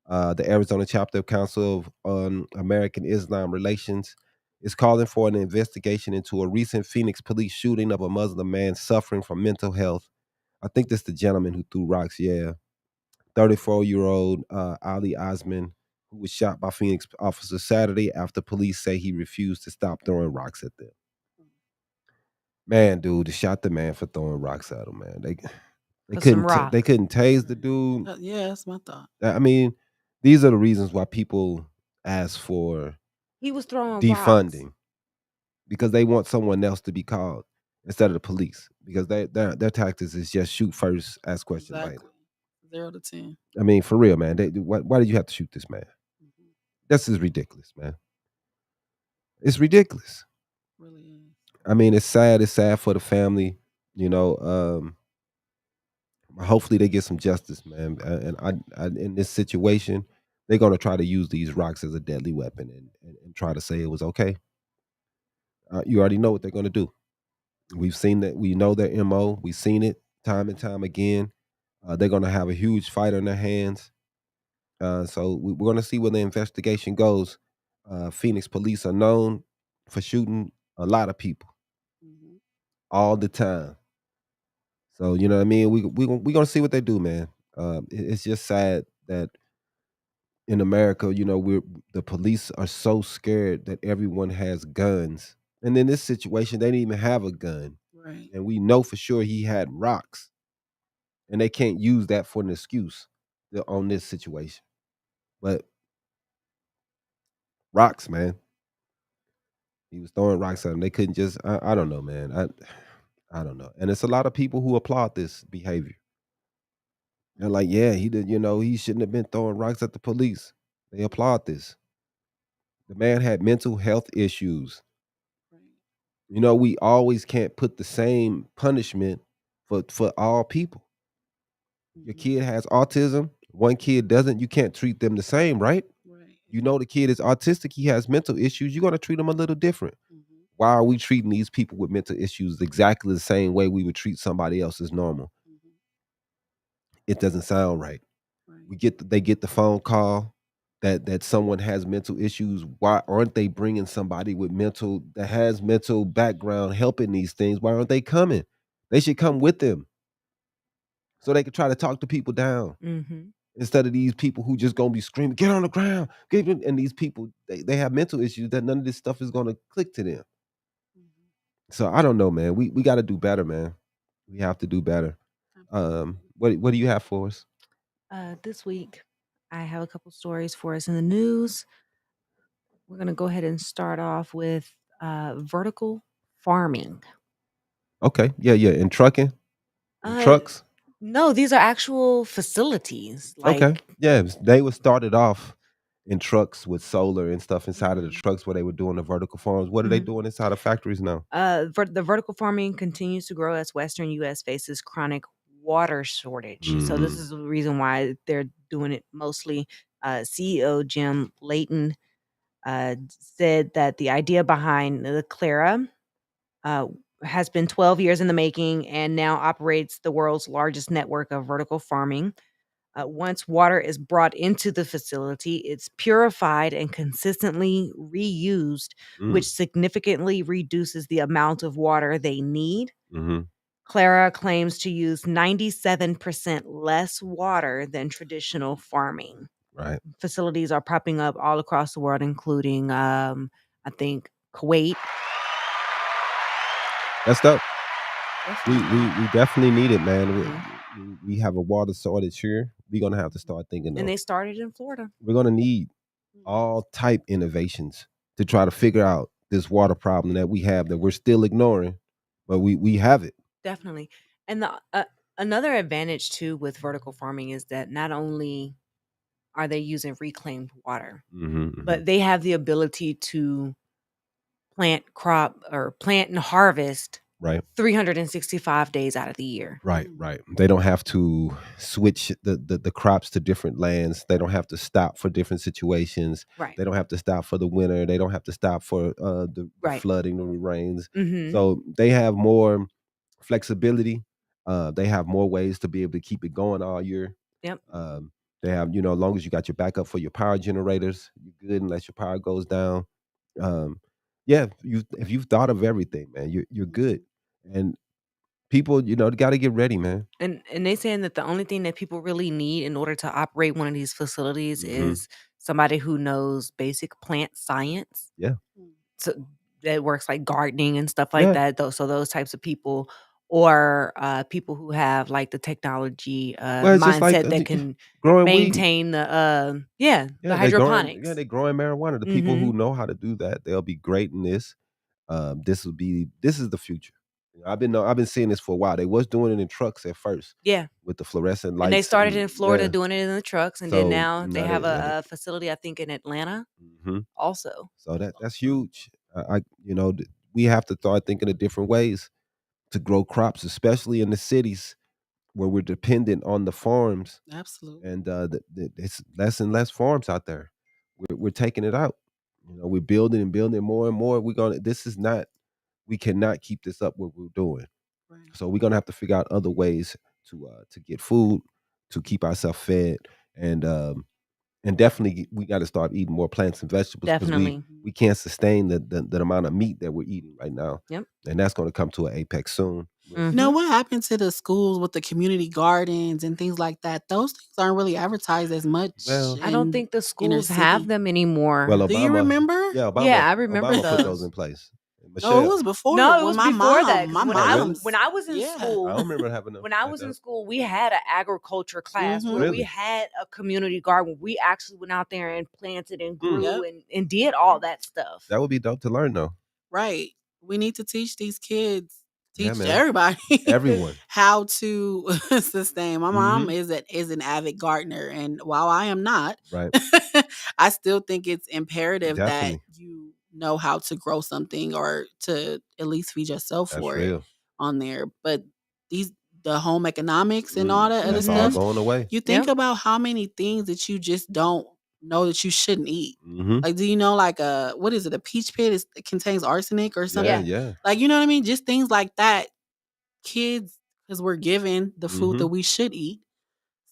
The Arizona chapter of Council on American Islam Relations is calling for an investigation into a recent Phoenix police shooting of a Muslim man suffering from mental health. I think this the gentleman who threw rocks. Yeah, 34-year-old Ali Osman, who was shot by Phoenix officers Saturday after police say he refused to stop throwing rocks at them. Man, dude, they shot the man for throwing rocks at him. Man, they For some they rocks. couldn't tase the dude. Yeah, that's my thought. I mean, these are the reasons why people ask for He was throwing rocks. defunding, because they want someone else to be called instead of the police, because their tactics is just shoot first, ask questions later. Exactly. 0 to 10. I mean, for real, man. Why did you have to shoot this man? This is ridiculous, man. It's ridiculous. Really is. I mean, it's sad. It's sad for the family. You know, hopefully they get some justice, man. And in this situation, they're gonna try to use these rocks as a deadly weapon and try to say it was okay. You already know what they're gonna do. We've seen that. We know their mo. We've seen it time and time again. They're gonna have a huge fight on their hands. So we're gonna see where the investigation goes. Phoenix police are known for shooting a lot of people all the time. So you know what I mean. We gonna see what they do, man. It's just sad that in America, you know, the police are so scared that everyone has guns, and in this situation, they didn't even have a gun, Right. and we know for sure he had rocks, and they can't use that for an excuse on this situation. But rocks, man. He was throwing rocks at them. They couldn't just. I don't know, man. I don't know. And it's a lot of people who applaud this behavior. They're like, yeah, he did. You know, he shouldn't have been throwing rocks at the police. They applaud this. The man had mental health issues. You know, we always can't put the same punishment for all people. Your kid has autism. One kid doesn't. You can't treat them the same, right? Right. You know, the kid is autistic. He has mental issues. You're gonna treat him a little different. Why are we treating these people with mental issues exactly the same way we would treat somebody else as normal? It doesn't sound right. They get the phone call that someone has mental issues. Why aren't they bringing somebody with that has mental background helping these things? Why aren't they coming? They should come with them so they can try to talk the people down. Mm-hmm. instead of these people who just gonna be screaming, get on the ground, and these people they have mental issues that none of this stuff is gonna click to them. So I don't know, man. We got to do better, man. We have to do better. What do you have for us? This week, I have a couple stories for us in the news. We're going to go ahead and start off with vertical farming. Okay, yeah, and trucking, and trucks. No, these are actual facilities. Okay, Like, yeah, they were started off in trucks with solar and stuff inside of the trucks where they were doing the vertical farms. What are they doing inside of factories now? the vertical farming continues to grow as Western U.S. faces chronic water shortage. So this is the reason why they're doing it mostly. CEO Jim Layton said that the idea behind the Clara has been 12 years in the making and now operates the world's largest network of vertical farming. Once water is brought into the facility, it's purified and consistently reused, which significantly reduces the amount of water they need. Clara claims to use 97% less water than traditional farming. Right. Facilities are popping up all across the world, including, I think, Kuwait. That's dope. We definitely need it, man. We have a water shortage here. We're gonna have to start thinking. And they started in Florida. We're gonna need all type innovations to try to figure out this water problem that we have that we're still ignoring, but we have it. Definitely. And the another advantage too with vertical farming is that not only are they using reclaimed water, but they have the ability to plant and harvest right 365 days out of the year. Right. They don't have to switch the crops to different lands. They don't have to stop for different situations. Right. They don't have to stop for the winter. They don't have to stop for the flooding or the rains. So they have more flexibility. They have more ways to be able to keep it going all year. Yep. They have, as long as you got your backup for your power generators, you're good unless your power goes down. Yeah, if you've thought of everything, man, you're good. And people, got to get ready, man. And they saying that the only thing that people really need in order to operate one of these facilities is somebody who knows basic plant science. Yeah. So that works like gardening and stuff like that. So those types of people, or people who have like the technology mindset that can maintain the hydroponics. They're growing marijuana. The people who know how to do that, they'll be great in this. This is the future. I've been seeing this for a while. They was doing it in trucks at first. Yeah. With the fluorescent lights. And they started in Florida doing it in the trucks. And then now they have a facility, I think, in Atlanta also. So that's huge. We have to start thinking of different ways to grow crops, especially in the cities where we're dependent on the farms. Absolutely. And it's less and less farms out there. We're taking it out. We're building and building more and more. We cannot keep this up what we're doing. Right. So we're gonna have to figure out other ways to get food, to keep ourselves fed, and definitely we got to start eating more plants and vegetables. Definitely, we can't sustain the amount of meat that we're eating right now. Yep. And that's going to come to an apex soon. What happened to the schools with the community gardens and things like that? Those things aren't really advertised as much. Well, I don't think the schools have them anymore. Well, Obama, do you remember? Yeah, I remember Obama put those in place. No, it was before. No, it was before that. When I was in school, school, I don't remember having them. When I was in school, we had an agriculture class where we had a community garden. We actually went out there and planted and grew and did all that stuff. That would be dope to learn, though. Right. We need to teach these kids, everybody, everyone, how to sustain. My mom is an avid gardener, and while I am not, right, I still think it's imperative that Definitely. you know how to grow something or to at least feed yourself That's for real. it on there. But the home economics and all that other all stuff going away. You think about how many things that you just don't know that you shouldn't eat. Like, do you know, like what is it? A peach pit it contains arsenic or something. Yeah. Like, you know what I mean? Just things like that. Kids, because we're given the food that we should eat,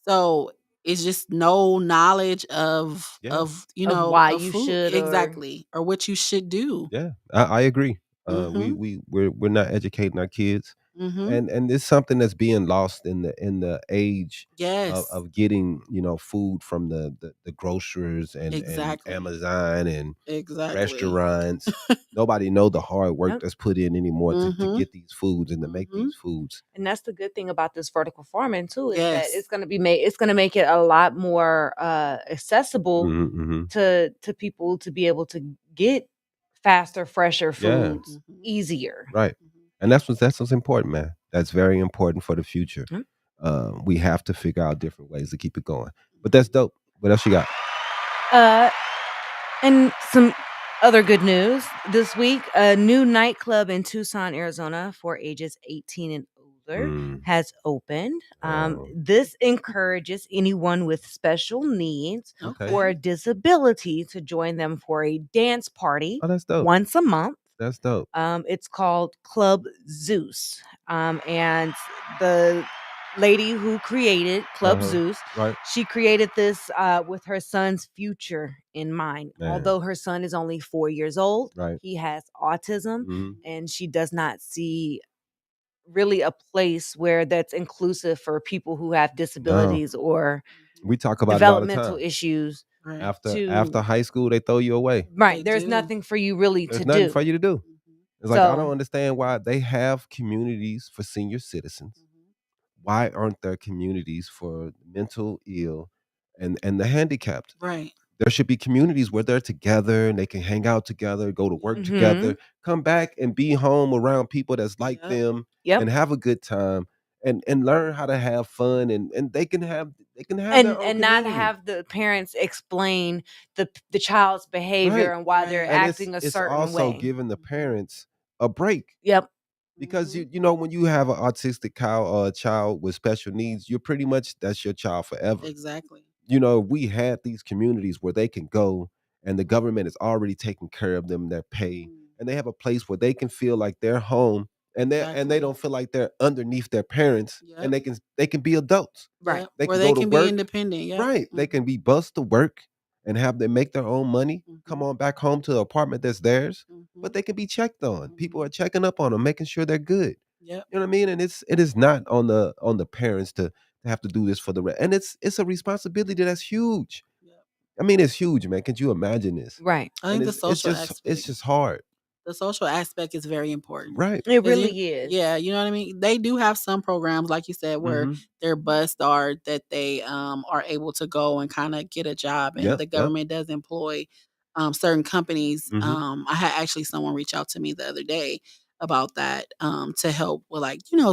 so it's just no knowledge of why you food. should exactly or what you should do. Yeah, I agree. We're not educating our kids. and it's something that's being lost in the age Yes. of getting food from the grocers and Exactly. Amazon and Exactly. restaurants. Nobody know the hard work Yep. that's put in anymore to Mhm. get these foods and to make Mhm. these foods. And that's the good thing about this vertical farming too, is that Yes. it's going to be made. It's going to make it a lot more accessible Mhm. to people to be able to get faster, fresher Yeah. foods easier. Right. And that's what's important, man. That's very important for the future. Mhm. We have to figure out different ways to keep it going. But that's dope. What else you got? And some other good news this week: a new nightclub in Tucson, Arizona, for ages 18 and older has opened. This encourages anyone with special needs Okay. or a disability to join them for a dance party Oh, that's dope. once a month. That's dope. It's called Club Zeus. And the lady who created Club Zeus, Right. she created this with her son's future in mind. Man. Although her son is only 4 years old, Right. he has autism, Mhm. and she does not see really a place where that's inclusive for people who have disabilities or We talk about it all the developmental time. issues. Right. After high school, they throw you away. Right. They There's do. nothing for you really There's to nothing do. for you to do. It's like I don't So understand why they have communities for senior citizens. Why aren't there communities for mental ill and the handicapped? Right. There should be communities where they're together and they can hang out together, go to work Mhm. together, come back and be home around people that's like Yep. them Yep. and have a good time and learn how to have fun and they can have their own and not community. have the parents explain the child's behavior Right. and why they're Right. And acting a it's certain also way. giving the parents a break. Yep. Because when you have an autistic child with special needs, you're pretty much that's your child forever. Exactly. We had these communities where they can go and the government is already taking care of them, their pay, and they have a place where they can feel like they're home and they Exactly. don't feel like they're underneath their parents and Yep. they can be adults. Right. Yep. They Where can they go to can be work. independent. Yep. Right. They can be bused to work and have them make their own money, come on back home to the apartment that's theirs, but they can be checked on. People are checking up on them, making sure they're good. Yep. You know what I mean? And it is not on the parents to have to do this for the rest. And it's a responsibility that's huge. Yep. I mean, it's huge, man. Could you imagine this? Right. I think And the it's social just aspect. it's just hard. The social aspect is very important. Right. It 'Cause really is. Yeah, you know what I mean? They do have some programs, like you said, where Mhm. they're bused or that they are able to go and kind of get a job, and Yep, the yep. government does employ certain companies. Mhm. I had actually someone reach out to me the other day about that to help with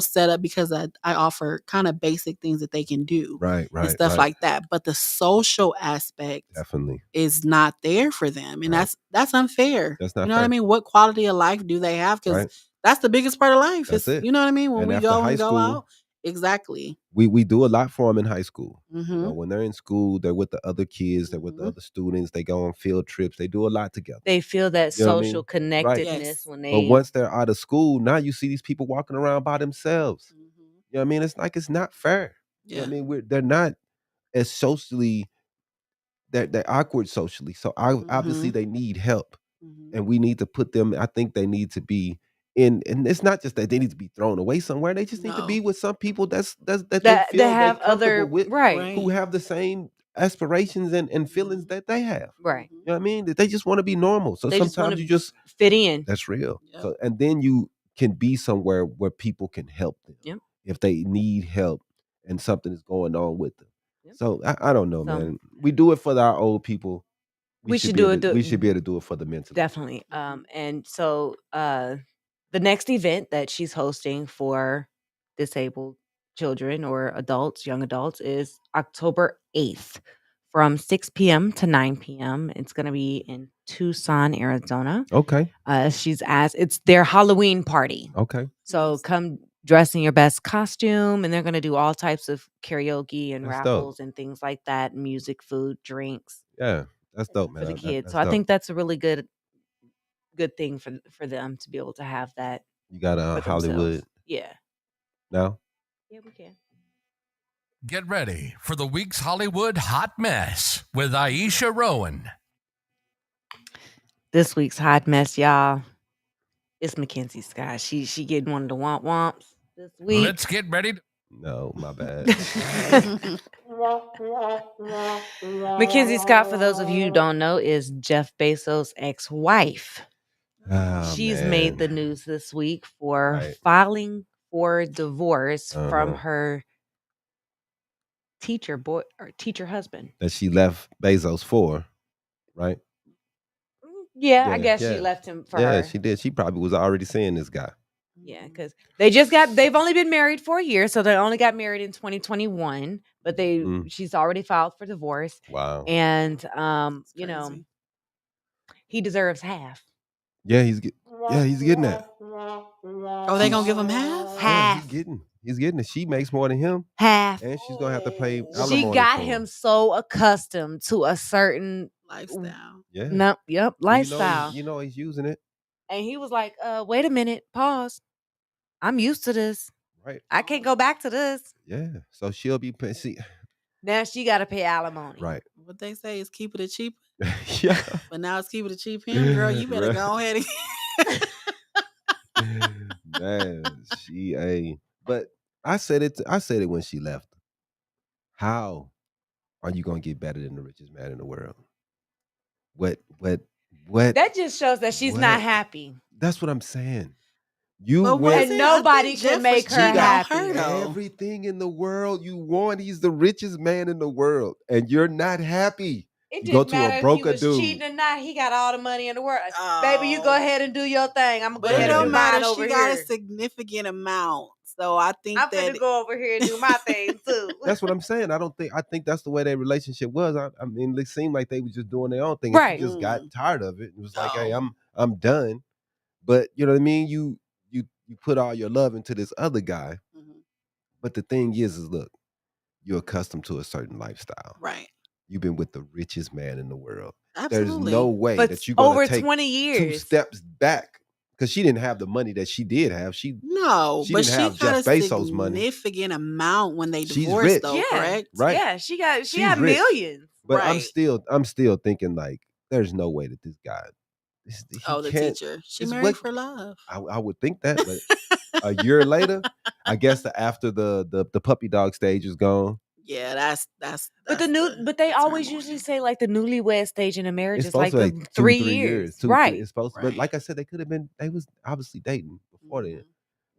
set up, because I offer kind of basic things that they can do Right, and right, stuff right. like that. But the social aspect Definitely. is not there for them, and Right. that's unfair. That's not You know what I fair. mean? What quality of life do they have? Because Right. that's the biggest part of life. That's It's it. You know what I mean? When And we after go high and go school, out, exactly. we do a lot for them in high school. Mm-hmm. When they're in school, they're with the other kids, they're with the other students, they go on field trips, they do a lot together. They feel that You know what I social mean? connectedness Yes. when But they once they're out of school, now you see these people walking around by themselves. Mm-hmm. You know what I mean? It's like it's not fair. You know Yeah. what I mean? They're not as socially they're awkward socially. So obviously they need help. Mm-hmm. And we need to put them, I think they need to be in, and it's not just that they need to be thrown away somewhere. They just need to No. be with some people that they that feel have they comfortable other with, right. who have the same aspirations and feelings that they have. Right. You know what I mean? That they just want to be normal. So They just want sometimes you to just fit in. that's real. Yep. So and then you can be somewhere where people can help them Yep. if they need help and something is going on with them. Yep. So I don't know, So- man. We do it for our old people. We should be do able it. to- we should be able to do it for the mentally. Definitely. And so the next event that she's hosting for disabled children or adults, young adults, is October 8th from 6 p.m. to 9 p.m. It's going to be in Tucson, Arizona. Okay. She's asked, it's their Halloween party. Okay. So Nice. come dress in your best costume, and they're going to do all types of karaoke and That's dope. raffles and things like that, music, food, drinks Yeah. That's dope, man. for the That- kids. that's So I dope. think that's a really good thing for them to be able to have that You got for Hollywood themselves. Yeah. now. Yeah, we can. Get ready for the week's Hollywood Hot Mess with Iesha Rowan. This week's hot mess, y'all. It's Mackenzie Scott. She getting one of the womp womps. this week. Let's get ready. No, my bad. Mackenzie Scott, for those of you who don't know, is Jeff Bezos' ex-wife. Oh, She's man. made the news this week for Right. filing for divorce from Uh-huh. her teacher husband. That she left Bezos for, right? Yeah, I guess she left him for her. Yeah, she did. She probably was already seeing this guy. Yeah, because they've only been married for a year, so they only got married in 2021, but she's already filed for divorce. Wow. And That's you know, crazy. he deserves half. Yeah, he's getting that. Oh, they gonna give him half? Half. Yeah, he's getting it. She makes more than him, Half. and she's gonna have to pay alimony. She got for him so accustomed to a certain Lifestyle. Yeah. lifestyle. You know he's using it. And he was like, wait a minute, pause. I'm used to this. Right. I can't go back to this. Yeah. So she'll be paying. Now she got to pay alimony. Right. What they say is keep it a cheap. Yeah. But now it's keep it a cheap him, girl. You better go ahead and Man, she ain't. But I said it when she left. How are you gonna get better than the richest man in the world? What? That just shows that she's not happy. That's what I'm saying. You But went. And nobody can make her happy. Everything in the world you want. He's the richest man in the world, and you're not happy. It You go didn't to matter a if broker he was dude. cheating or not. He got all the money in the world. Baby, you go ahead and do your thing. I'm gonna go But it ahead and do don't mine matter. over She here. got a significant amount. So I think I'm that finna go over here and do my thing too. That's what I'm saying. I think that's the way their relationship was. I mean, it seemed like they were just doing their own thing. Right. And she just got tired of it. It was like, hey, I'm done. But you know what I mean? You put all your love into this other guy. Mhm. But the thing is look, you're accustomed to a certain lifestyle. Right. You've been with the richest man in the world. Absolutely. There's no way But that you're gonna over take 20 years. 2 steps back. Because she didn't have the money that she did have. She but didn't she have got Jeff a Bezos' money. significant amount when they She's divorced, rich. though, correct? Right. Yeah, she She's had rich. millions. But Right. I'm still thinking like, there's no way that this guy. He The can't. teacher. She it's married what- for love. I would think that, but a year later, I guess after the puppy dog stage is gone. Yeah, that's But the they always turmoil. usually say like the newlywed stage in a marriage It's is like supposed to the be 3 2-3 years. Two, right. three, it's supposed to, but like I said, they was obviously dating before then. Mhm.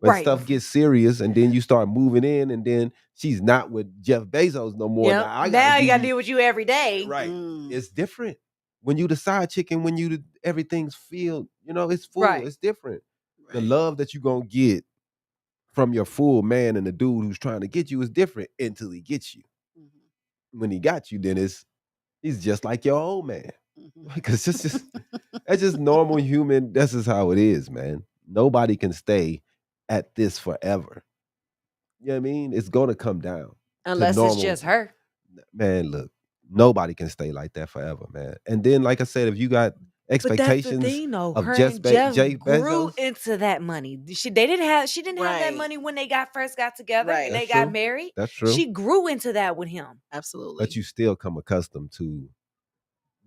But Right. stuff gets serious, and then you start moving in, and then she's not with Jeff Bezos no more. Yep. Now Now you got gotta deal with you every day. right. Mm. It's different when you the side chick and when you everything's filled. You know, it's full. Right. It's different. The Right. love that you gonna get from your full man and the dude who's trying to get you is different until he gets you. Mhm. When he got you, then he's just like your old man. Mhm. Because it's just that's just normal human. This is how it is, man. Nobody can stay at this forever. You know what I mean? It's gonna come down. Unless it's normal. just her. Man, look, nobody can stay like that forever, man. And then, like I said, if you got expectations But that's the thing, though. of Her Jeff and Jeff Jay grew Bezos, into that money. She didn't have that Right. money when they first got together. Right. And they That's got true. married. that's true. She grew into that with him. Absolutely. But you still come accustomed to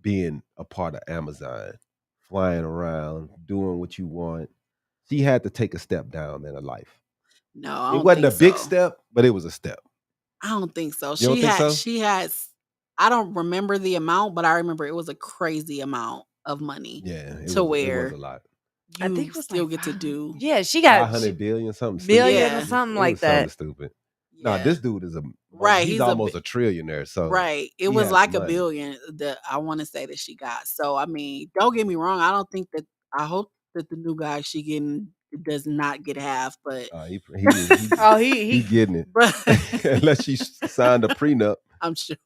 being a part of Amazon, flying around, doing what you want. She had to take a step down in her life. No, I It don't wasn't a think big so. step, but it was a step. I don't think so. You don't think so? She has. I don't remember the amount, but I remember it was a crazy amount of money. Yeah, it To was where a lot. You I think it was still like get to 500. do. Yeah, she got 500 billion, something million Yeah. or something It like was something that. stupid. Yeah. No, this dude is Right, He's he's a almost a trillionaire. So Right. It he was has like a money. billion that I want to say that she got. So I mean, don't get me wrong. I don't think that. I hope that the new guy she getting does not get half, but He getting it. but Unless she signed a prenup. I'm sure.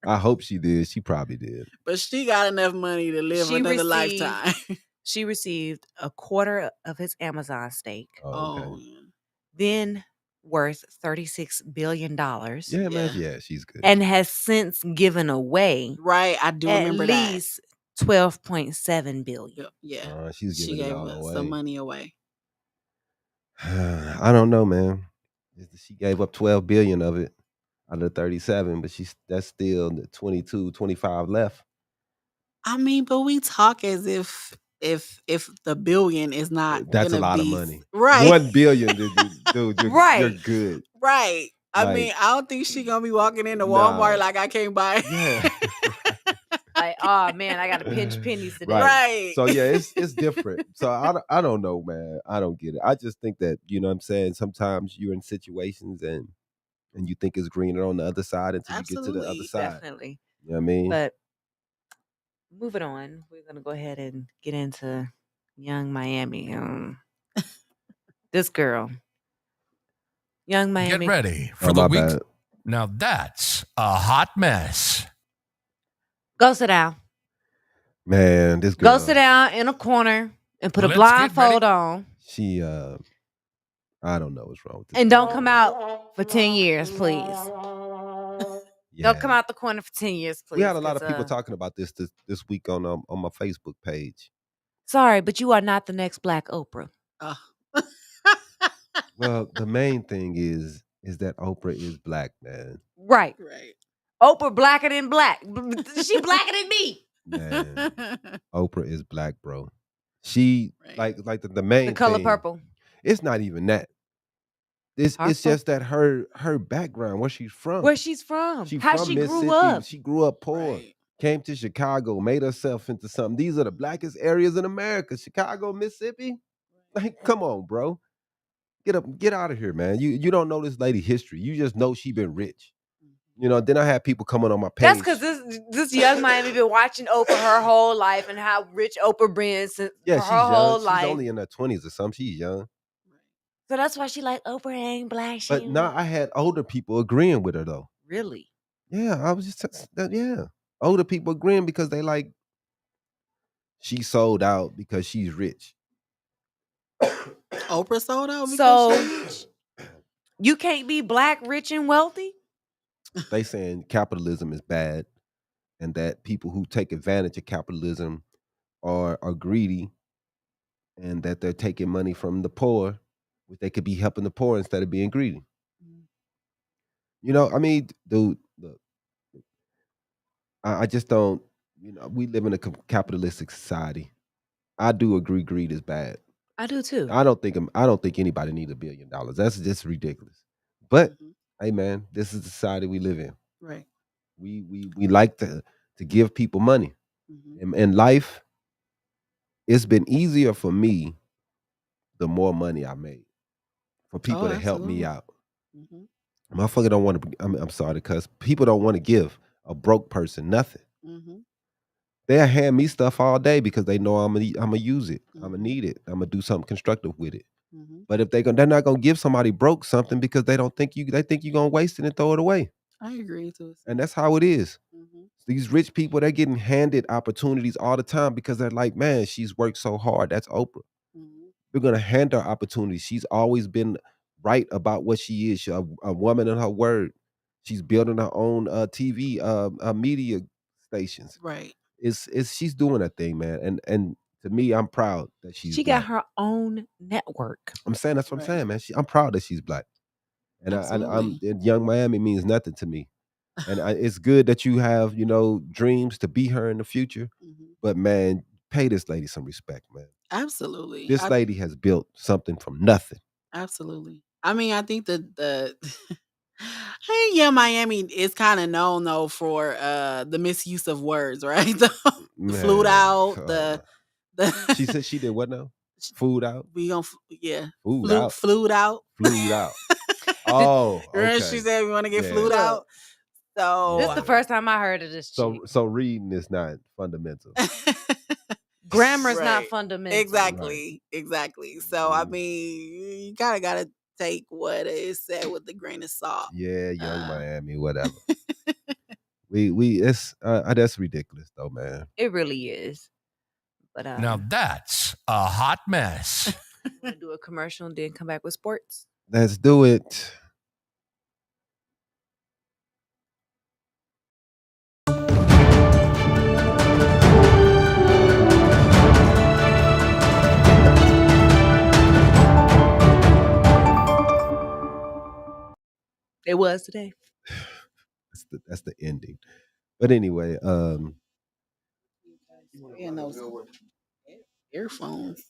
I hope she did. She probably did. But she got enough money to live She another received- lifetime. She received a quarter of his Amazon stake, Oh, okay. man. then worth $36 billion, Yeah, man. Yeah, she's good. and has since given away Right. I do at remember least $12.7 billion. that. Yeah. She's She giving it gave all us away. some money away. I don't know, man. She gave up 12 billion of it out of 37, but that's still the 22, 25 left. I mean, but we talk as if if the billion is not That's a gonna lot of be money. right. 1 billion, dude, you're Right. good. Right. I Like, mean, I don't think she gonna be walking into nah. Walmart like I can't buy. Yeah. Like, oh man, I got to pinch pennies today. Right. So yeah, it's different. So I don't know, man. I don't get it. I just think that, you know what I'm saying, sometimes you're in situations and you think it's greener on the other side until you get to the other Absolutely. side. Definitely. You know what I mean? But moving on, we're gonna go ahead and get into Young Miami. This girl, Young Miami. Get ready for Oh, the my week. bad. Now that's a hot mess. Go sit down. Man, this girl. Go sit down in a corner and put a Let's get blindfold ready. on. She I don't know what's wrong with this. And girl. don't come out for 10 years, please. Yeah. Don't come out the corner for 10 years, please. We had a lot of 'cause, people talking about this week on my Facebook page. Sorry, but you are not the next Black Oprah. Oh. Well, the main thing is that Oprah is black, man. Right. Right. Oprah blacker than black. She blacker than me. Man, Oprah is black, bro. She Right. like the main The color thing, purple. It's not even that. It's just that her background, where she's from. Where she's from. She How from she Mississippi. grew up. She grew up poor. Right. Came to Chicago, made herself into something. These are the blackest areas in America. Chicago, Mississippi. Like, come on, bro. Get out of here, man. You don't know this lady history. You just know she been rich. You know, then I had people coming on my page. That's because this Young Miami been watching Oprah her whole life and how rich Oprah been since Yeah, her she's whole young. life. She's only in her 20s or something. She's young. So that's why she like Oprah ain't black. But now I had older people agreeing with her though. Really? Yeah, I was just yeah. Older people agreeing because they like she sold out because she's rich. Oprah sold out. So you can't be black, rich, and wealthy? They saying capitalism is bad and that people who take advantage of capitalism are greedy and that they're taking money from the poor, which they could be helping the poor instead of being greedy. You know, I mean, dude, look, I just don't, you know, we live in a capitalistic society. I do agree greed is bad. I do too. I don't think anybody needs $1 billion. That's just ridiculous. But hey man, this is the society we live in. Right. We like to give people money. In life, it's been easier for me the more money I made. For people to help me out. Motherfucker don't want to, I'm sorry to cuss. People don't want to give a broke person nothing. They'll hand me stuff all day because they know I'm gonna use it. I'm gonna need it. I'm gonna do something constructive with it. But if they're not gonna give somebody broke something because they think you're gonna waste it and throw it away. I agree too. And that's how it is. These rich people, they're getting handed opportunities all the time because they're like, man, she's worked so hard. That's Oprah. We're gonna hand her opportunities. She's always been right about what she is. She's a woman in her word. She's building her own TV media stations. Right. She's doing her thing, man. And to me, I'm proud that she got her own network. I'm saying that's what I'm saying, man. I'm proud that she's black. And Young Miami means nothing to me. And it's good that you have, you know, dreams to be her in the future. But man, pay this lady some respect, man. Absolutely. This lady has built something from nothing. Absolutely. I mean, I think the hey, yeah, Miami is kind of known though for the misuse of words, right? The flued out, the She said she did what now? Food out? We gonna Food out. Flued out. Flued out. Oh, okay. She said we want to get flued out. So this is the first time I heard of this. So reading is not fundamental. Grammar's not fundamental. Exactly. Exactly. So I mean, you kind of gotta take what is said with a grain of salt. Yeah, Young Miami, whatever. It's that's ridiculous though, man. It really is. But now that's a hot mess. We're gonna do a commercial and then come back with sports. Let's do it. It was today. That's the ending. But anyway, Earphones.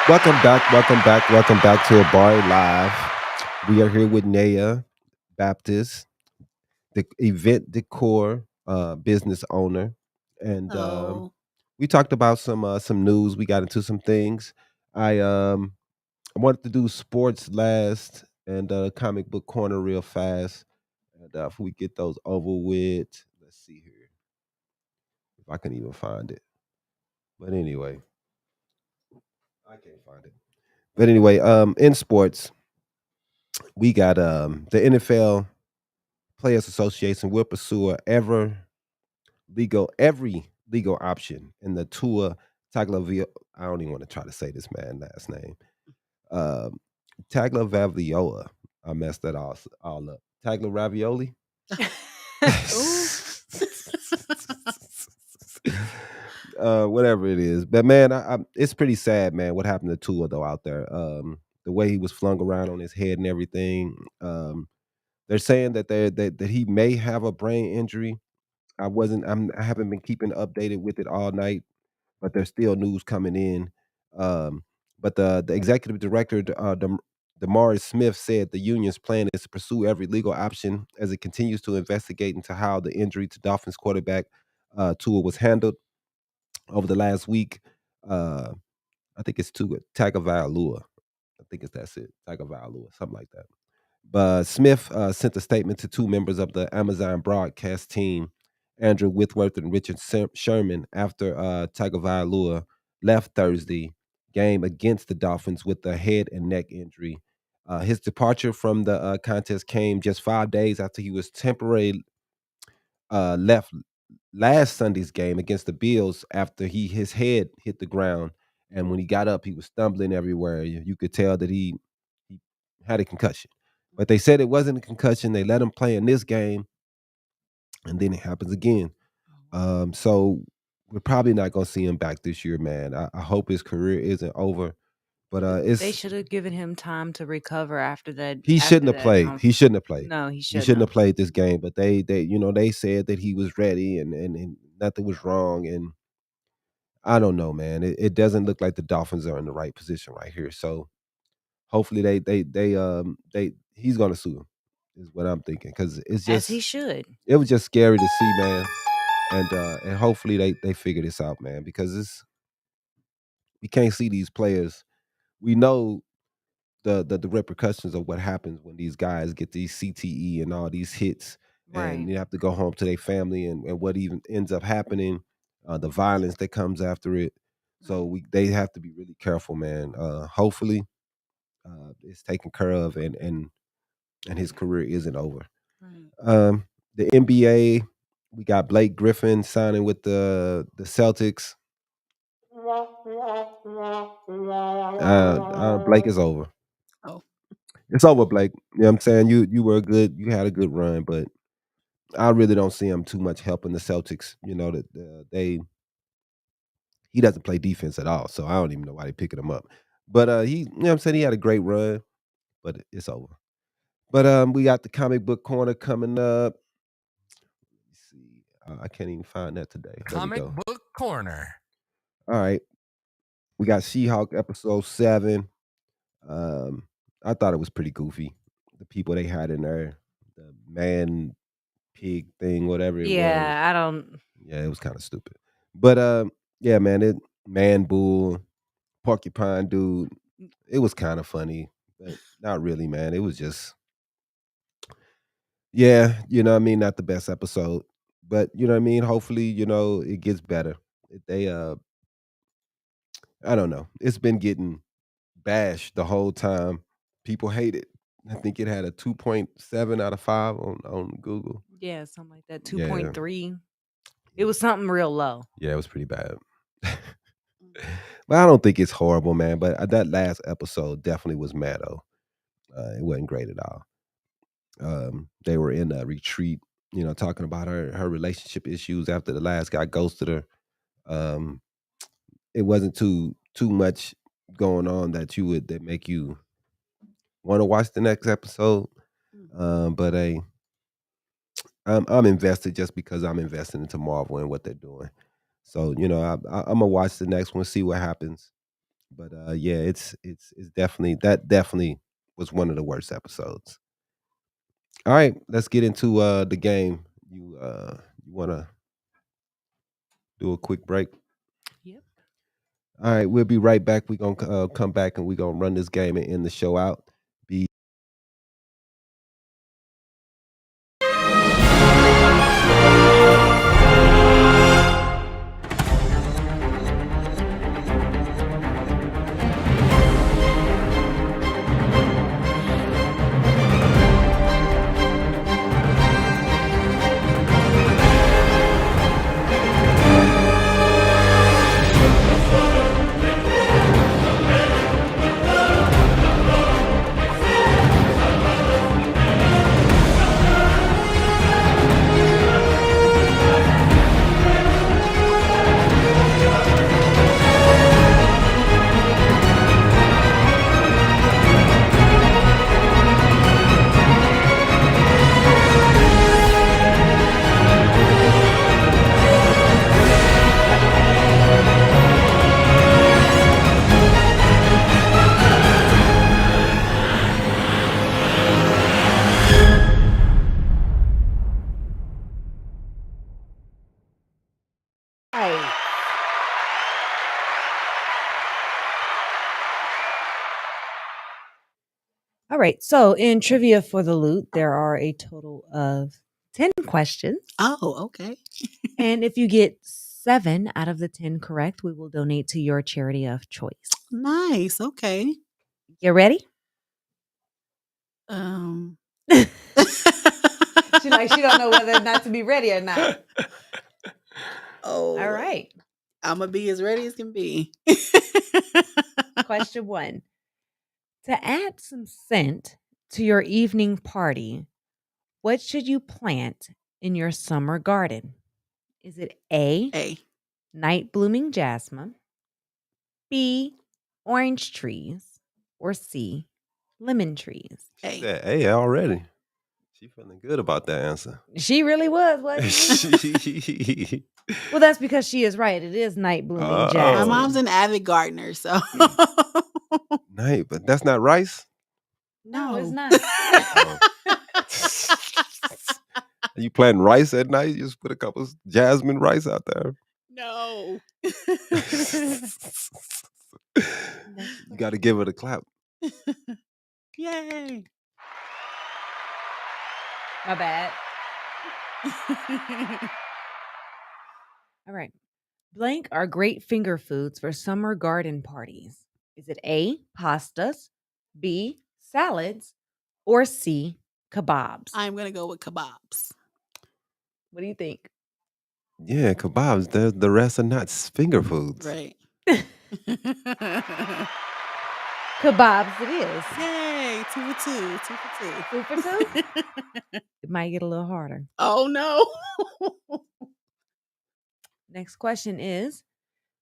Welcome back to Habari Live. We are here with Neea Baptist, the event decor business owner, and Oh, we talked about some news. We got into some things. I wanted to do sports last and comic book corner real fast, and if we get those over with, let's see here if I can even find it. But anyway, I can't find it. But anyway, in sports, we got the NFL Players Association will pursue every legal option in the Tua Tagovailoa. I don't even want to try to say this man last name. Um, Tagovailoa. I messed that all up. Tagovailoa. Ooh. Whatever it is, but man, it's pretty sad, man. What happened to Tua though out there? The way he was flung around on his head and everything. They're saying that he may have a brain injury. I haven't been keeping updated with it all night, but there's still news coming in. Um, but the executive director, Demaris Smith, said the union's plan is to pursue every legal option as it continues to investigate into how the injury to Dolphins quarterback Tua was handled over the last week. Uh, I think it's Tua Tagovailoa. I think that's it, Tagovailoa, something like that. But Smith sent a statement to two members of the Amazon broadcast team, Andrew Whitworth and Richard Sherman, after Tagovailoa left Thursday game against the Dolphins with a head and neck injury. His departure from the contest came just 5 days after he was temporarily left last Sunday's game against the Bills after his head hit the ground, and when he got up, he was stumbling everywhere. You could tell that he had a concussion, but they said it wasn't a concussion. They let him play in this game, and then it happens again. So we're probably not going to see him back this year, man. I hope his career isn't over, but They it's should have given him time to recover after that. he After shouldn't have that, played. He shouldn't have played. no, he He shouldn't shouldn't have have. played this game, but they said that he was ready and nothing was wrong. And I don't know, man. It doesn't look like the Dolphins are in the right position right here. So hopefully they he's gonna sue him is what I'm thinking, because As he should. it was just scary to see, man. And hopefully they figure this out, man, because we can't see these players. We know the repercussions of what happens when these guys get these CTE and all these hits, Right. and you have to go home to their family, and what even ends up happening, the violence that comes after it. So they have to be really careful, man. Hopefully, it's taken care of, and his career isn't over. Right. The NBA, we got Blake Griffin signing with the Celtics. Blake is over. Oh. It's over, Blake. You know what I'm saying? You had a good run, but I really don't see him too much helping the Celtics. You know that he doesn't play defense at all, so I don't even know why they picking him up. But he, you know what I'm saying, he had a great run, but it's over. But we got the comic book corner coming up. Let me see. I can't even find that today. There we Comic go. Book Corner. All right, we got She-Hulk episode 7. Um, I thought it was pretty goofy. The people they had in there, the man pig thing, whatever it was. Yeah, I don't. Yeah, it was kind of stupid. But yeah, man, it man bull, porcupine dude, it was kind of funny, but not really, man. It was just yeah, you know what I mean, not the best episode. But you know what I mean? Hopefully, it gets better. They I don't know. It's been getting bashed the whole time. People hate it. I think it had a 2.7 out of 5 on Google. Yeah, something like that. Yeah. 2.3. It was something real low. Yeah, it was pretty bad. But I don't think it's horrible, man. But that last episode definitely was mad though. It wasn't great at all. They were in a retreat, talking about her relationship issues after the last guy ghosted her. It wasn't too much going on that make you want to watch the next episode. But I'm invested just because I'm invested into Marvel and what they're doing. So I'm gonna watch the next one, see what happens. But yeah, it's definitely was one of the worst episodes. All right, let's get into the game. You want to do a quick break? Yep. All right, we'll be right back. We're gonna come back and we're gonna run this game and end the show out. Be Right. All right. So in Trivia for the Loot, there are a total of 10 questions. Oh, okay. And if you get 7 out of the 10 correct, we will donate to your charity of choice. Nice. Okay. You ready? She don't know whether or not to be ready or not. Oh. All right. I'm going to be as ready as can be. Question 1. To add some scent to your evening party, what should you plant in your summer garden? Is it A, night blooming jasmine, B, orange trees, or C, lemon trees? she said A already. She feeling good about that answer. She really was, wasn't she? Well, that's because she is right. It is night blooming jasmine. My mom's an avid gardener, so. Night, but that's not rice? No, it's not. Are you planting rice at night? You just put a couple of jasmine rice out there. No. You got to give it a clap. Yay. My bad. All right. Blank are great finger foods for summer garden parties. Is it A, pastas, B, salads, or C, kebabs? I'm going to go with kebabs. What do you think? Yeah, kebabs. The rest are not finger foods. Right. Kebabs it is. Yay. 2 for 2. 2 for 2. 2 for 2? It might get a little harder. Oh, no. Next question is,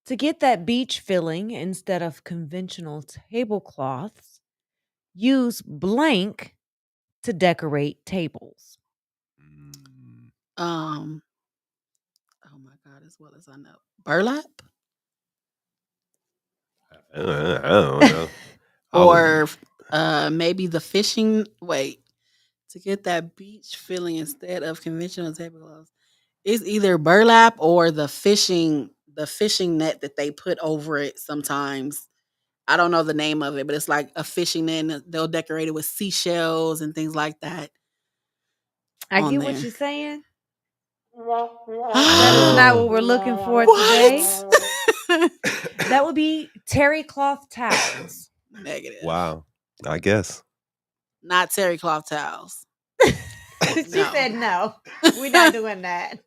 to get that beach feeling instead of conventional tablecloths, use blank to decorate tables. Oh my God, as well as I know. Burlap? I don't know. Or Maybe the fishing. Wait, to get that beach feeling instead of conventional tablecloths, it's either burlap or the fishing net that they put over it sometimes. I don't know the name of it, but it's like a fishing net. And they'll decorate it with seashells and things like that. I on get what there. you're saying. That is not what we're looking for today. What? That would be terry cloth towels. Negative. Wow. I guess. Not terry cloth towels. She No. said no. We're not doing that.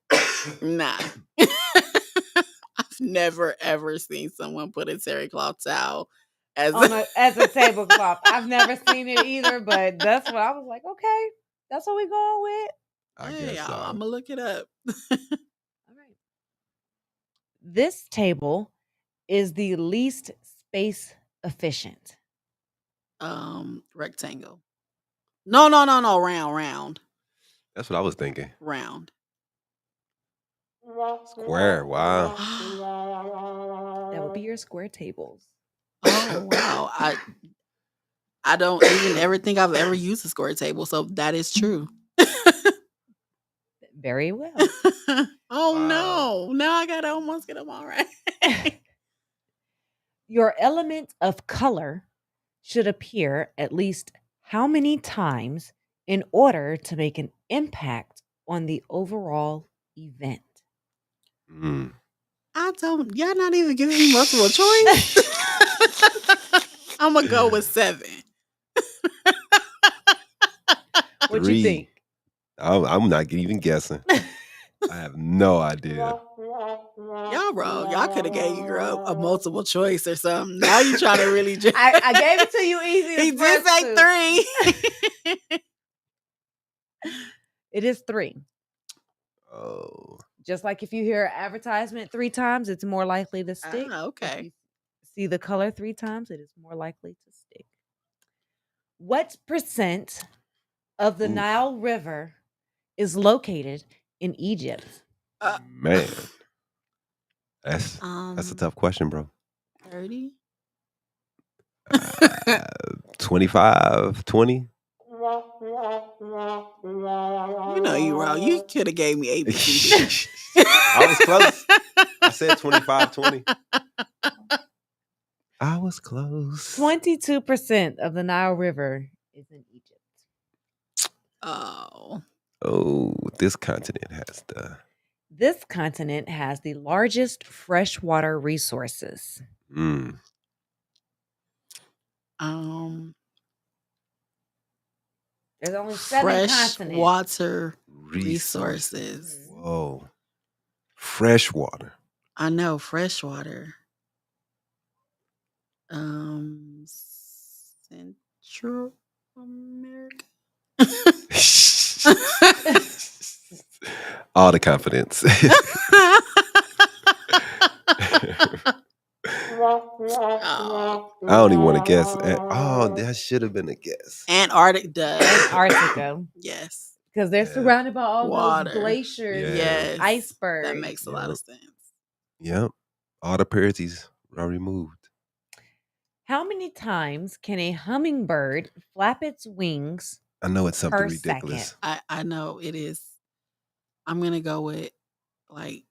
Nah. I've never ever seen someone put a terry cloth towel as a tablecloth. I've never seen it either, but that's what I was like, okay, that's what we going with. I Hey, guess so. I'm gonna look it up. All right. This table is the least space efficient. Rectangle. No, round. That's what I was thinking. Round. Square. Wow. That would be your square tables. Oh wow. I don't even ever think I've ever used a square table, so that is true. Very well. Oh Wow. no. Now I gotta almost get them all right. Your element of color should appear at least how many times in order to make an impact on the overall event? Mm. Y'all not even giving me multiple choice. I'm gonna go with 7. What 3. you think? I'm not even guessing. I have no idea. Y'all wrong. Y'all could have gave your girl a multiple choice or something. Now you trying to really just I gave it to you easy. He did say 3. It is 3. Oh. Just like if you hear an advertisement 3 times, it's more likely to stick. If Okay. you see the color 3 times, it is more likely to stick. What percent of the Nile River is located in Egypt? Man. That's a tough question, bro. 30? 25, 20. You know you wrong. You could have gave me ABC. I was close. I said 25, 20. I was close. 22% of the Nile River is in Egypt. Oh. Oh, this continent has the... This continent has the largest freshwater resources. Mm. There's only 7 continents. Freshwater resources. Whoa. Freshwater. I know, freshwater. Central America. All the confidence. I don't even want to guess. Oh, that should have been a guess. Antarctica. Yes. Because they're surrounded by all water. Those glaciers, yes. icebergs. That makes a lot of sense. Yep. All the parodies are removed. How many times can a hummingbird flap its wings? I know it's something ridiculous. I know it is. I'm going to go with like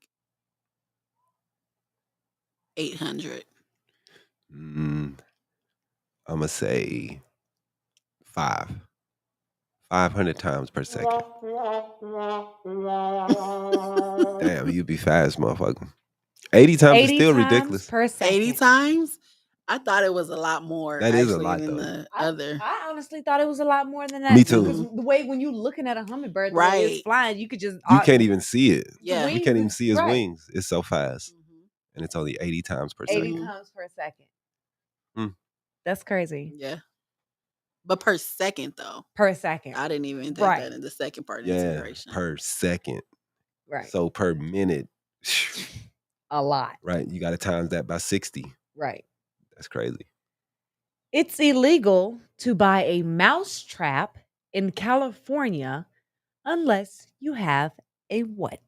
800. I'm going to say 500 times per second. Damn, you be fast, motherfucker. 80 times is still ridiculous. Per second. 80 times? I thought it was a lot more. That is a lot, than though. The other. I honestly thought it was a lot more than that. Me too. Because the way when you looking at a hummingbird, the right, way it's flying, you could just you can't even see it. Yeah, you can't even see his right. wings. It's so fast, and it's only 80 times per second. 80 times per second. That's crazy. Yeah, but per second though. Per second. I didn't even take that in the second part of consideration. Per second. Right. So per minute. A lot. Right. You got to times that by 60. Right. That's crazy. It's illegal to buy a mouse trap in California unless you have a what?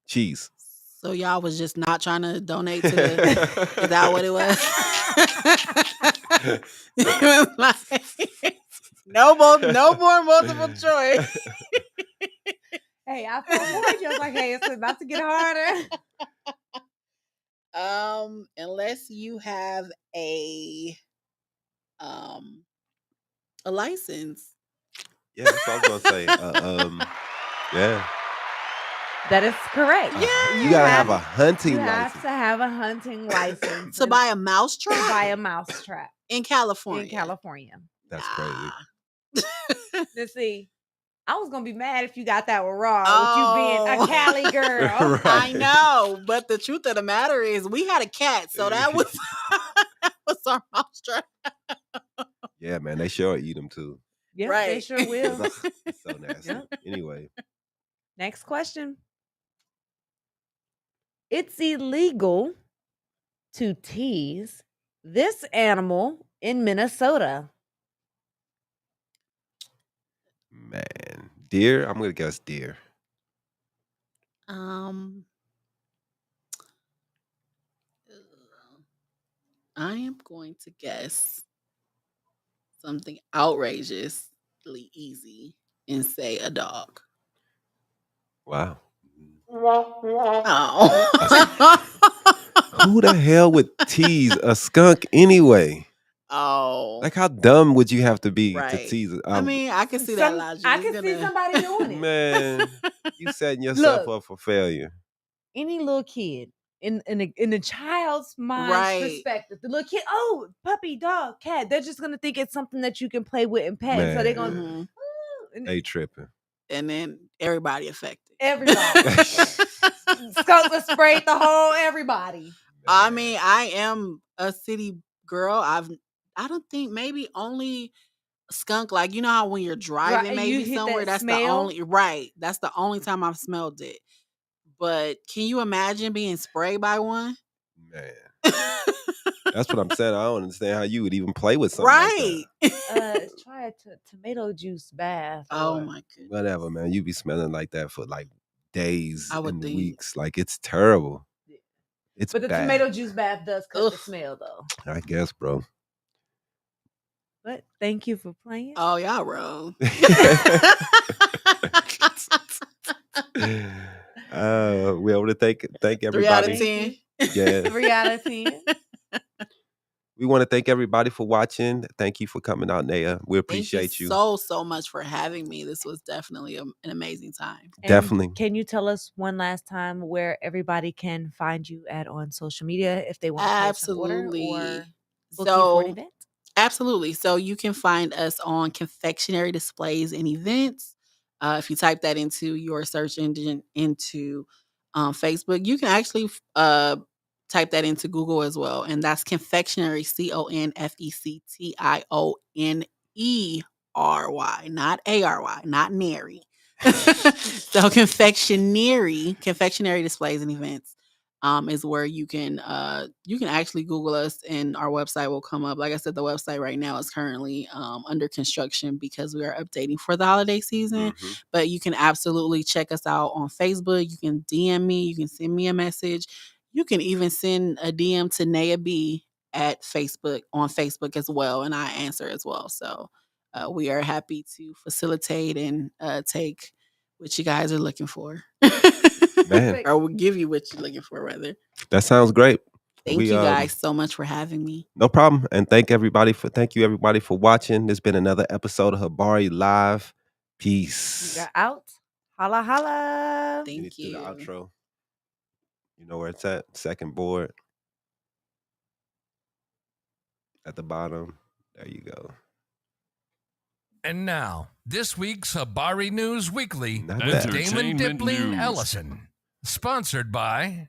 Cheese. So y'all was just not trying to donate to the... Is that what it was? It was like, no more multiple choice. Hey, I warned you. I was like, hey, it's about to get harder. Unless you have a license. Yeah, that's what I was gonna say. Yeah. That is correct. Yeah. You gotta have a hunting You have license. to have a hunting license To buy a mousetrap? to buy a mousetrap in California. in California. That's crazy. Let's see. I was gonna be mad if you got that one wrong. With you being a Cali girl. Right. I know, but the truth of the matter is, we had a cat, so that was that was our mousetrap. Yeah, man, they sure eat them too. Yeah, they Right. sure will. It's so nasty. Yep. Anyway, Next question. It's illegal to tease this animal in Minnesota. man, deer. I'm gonna guess deer. I am going to guess something outrageously easy and say a dog. Wow. Oh. Who the hell would tease a skunk anyway? Oh. Like, how dumb would you have to be to Right. tease it? I mean, I can see that logic. I can see somebody doing it. Man, you setting yourself Look. up for failure. Any little kid in the child's mind Right. perspective, the little kid, oh, puppy, dog, cat, they're just gonna think it's something that you can play with and pet. So they're Man. gonna Mhm. and They tripping. And then everybody affected. everybody. Skunk was sprayed the whole everybody. I mean, I am a city girl. I don't think maybe only skunk, like, you know how when you're driving and you maybe hit somewhere, that that's smell? the only right. That's the only time I've smelled it. But can you imagine being sprayed by one? Man, that's what I'm saying. I don't understand how you would even play with something Right. like that. Try a tomato juice bath. Oh or- my goodness. Whatever, man. You be smelling like that for like days I would and think. weeks. Like, it's terrible. Yeah. It's But the bad. tomato juice bath does cut the Ugh. smell though. I guess, bro. But thank you for playing. Oh, y'all wrong. We able to thank 3 out of everybody. 10. Yeah. 3 out of 10. We want to thank everybody for watching. Thank you for coming out, Neea. We Thank appreciate you. so much for having me. This was definitely an amazing time. And Definitely. Can you tell us one last time where everybody can find you at on social media if they want to place an order Absolutely. or book you for an So, event? absolutely. So you can find us on confectionery displays and events. If you type that into your search engine into Facebook, you can actually type that into Google as well. And that's confectionery, CONFECTIONERY, not ARY, not nary. So confectionery displays and events is where you can actually Google us and our website will come up. Like I said, the website right now is currently under construction because we are updating for the holiday season. Mhm. But you can absolutely check us out on Facebook. You can DM me. You can send me a message. You can even send a DM to Neea B at Facebook, on Facebook as well, and I answer as well. So we are happy to facilitate and take what you guys are looking for. Man, Or we'll give you what you're looking for, rather. that sounds great. Thank you guys so much for having me. No problem. And thank you everybody for watching. There's been another episode of Habari Live. Peace. You're out. Holla holla. You need Thank to do you. the outro. You know where it's at? Second board. At the bottom. There you go. And now, this week's Habari News Weekly Not with that. Damon Entertainment Dipling news. Ellison. Sponsored by...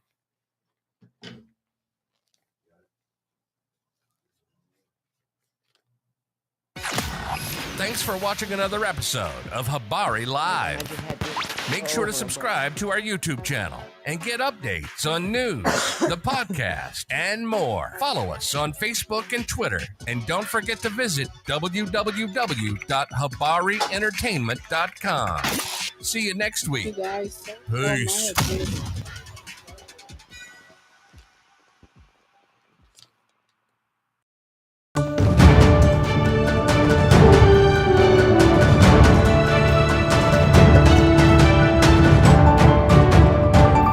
Thanks for watching another episode of Habari I Live. just had to Make sure to over, subscribe to our YouTube channel and get updates on news, the podcast, and more. Follow us on Facebook and Twitter. And don't forget to visit www.habaryentertainment.com. See you next You week. guys. Peace. Oh, my goodness.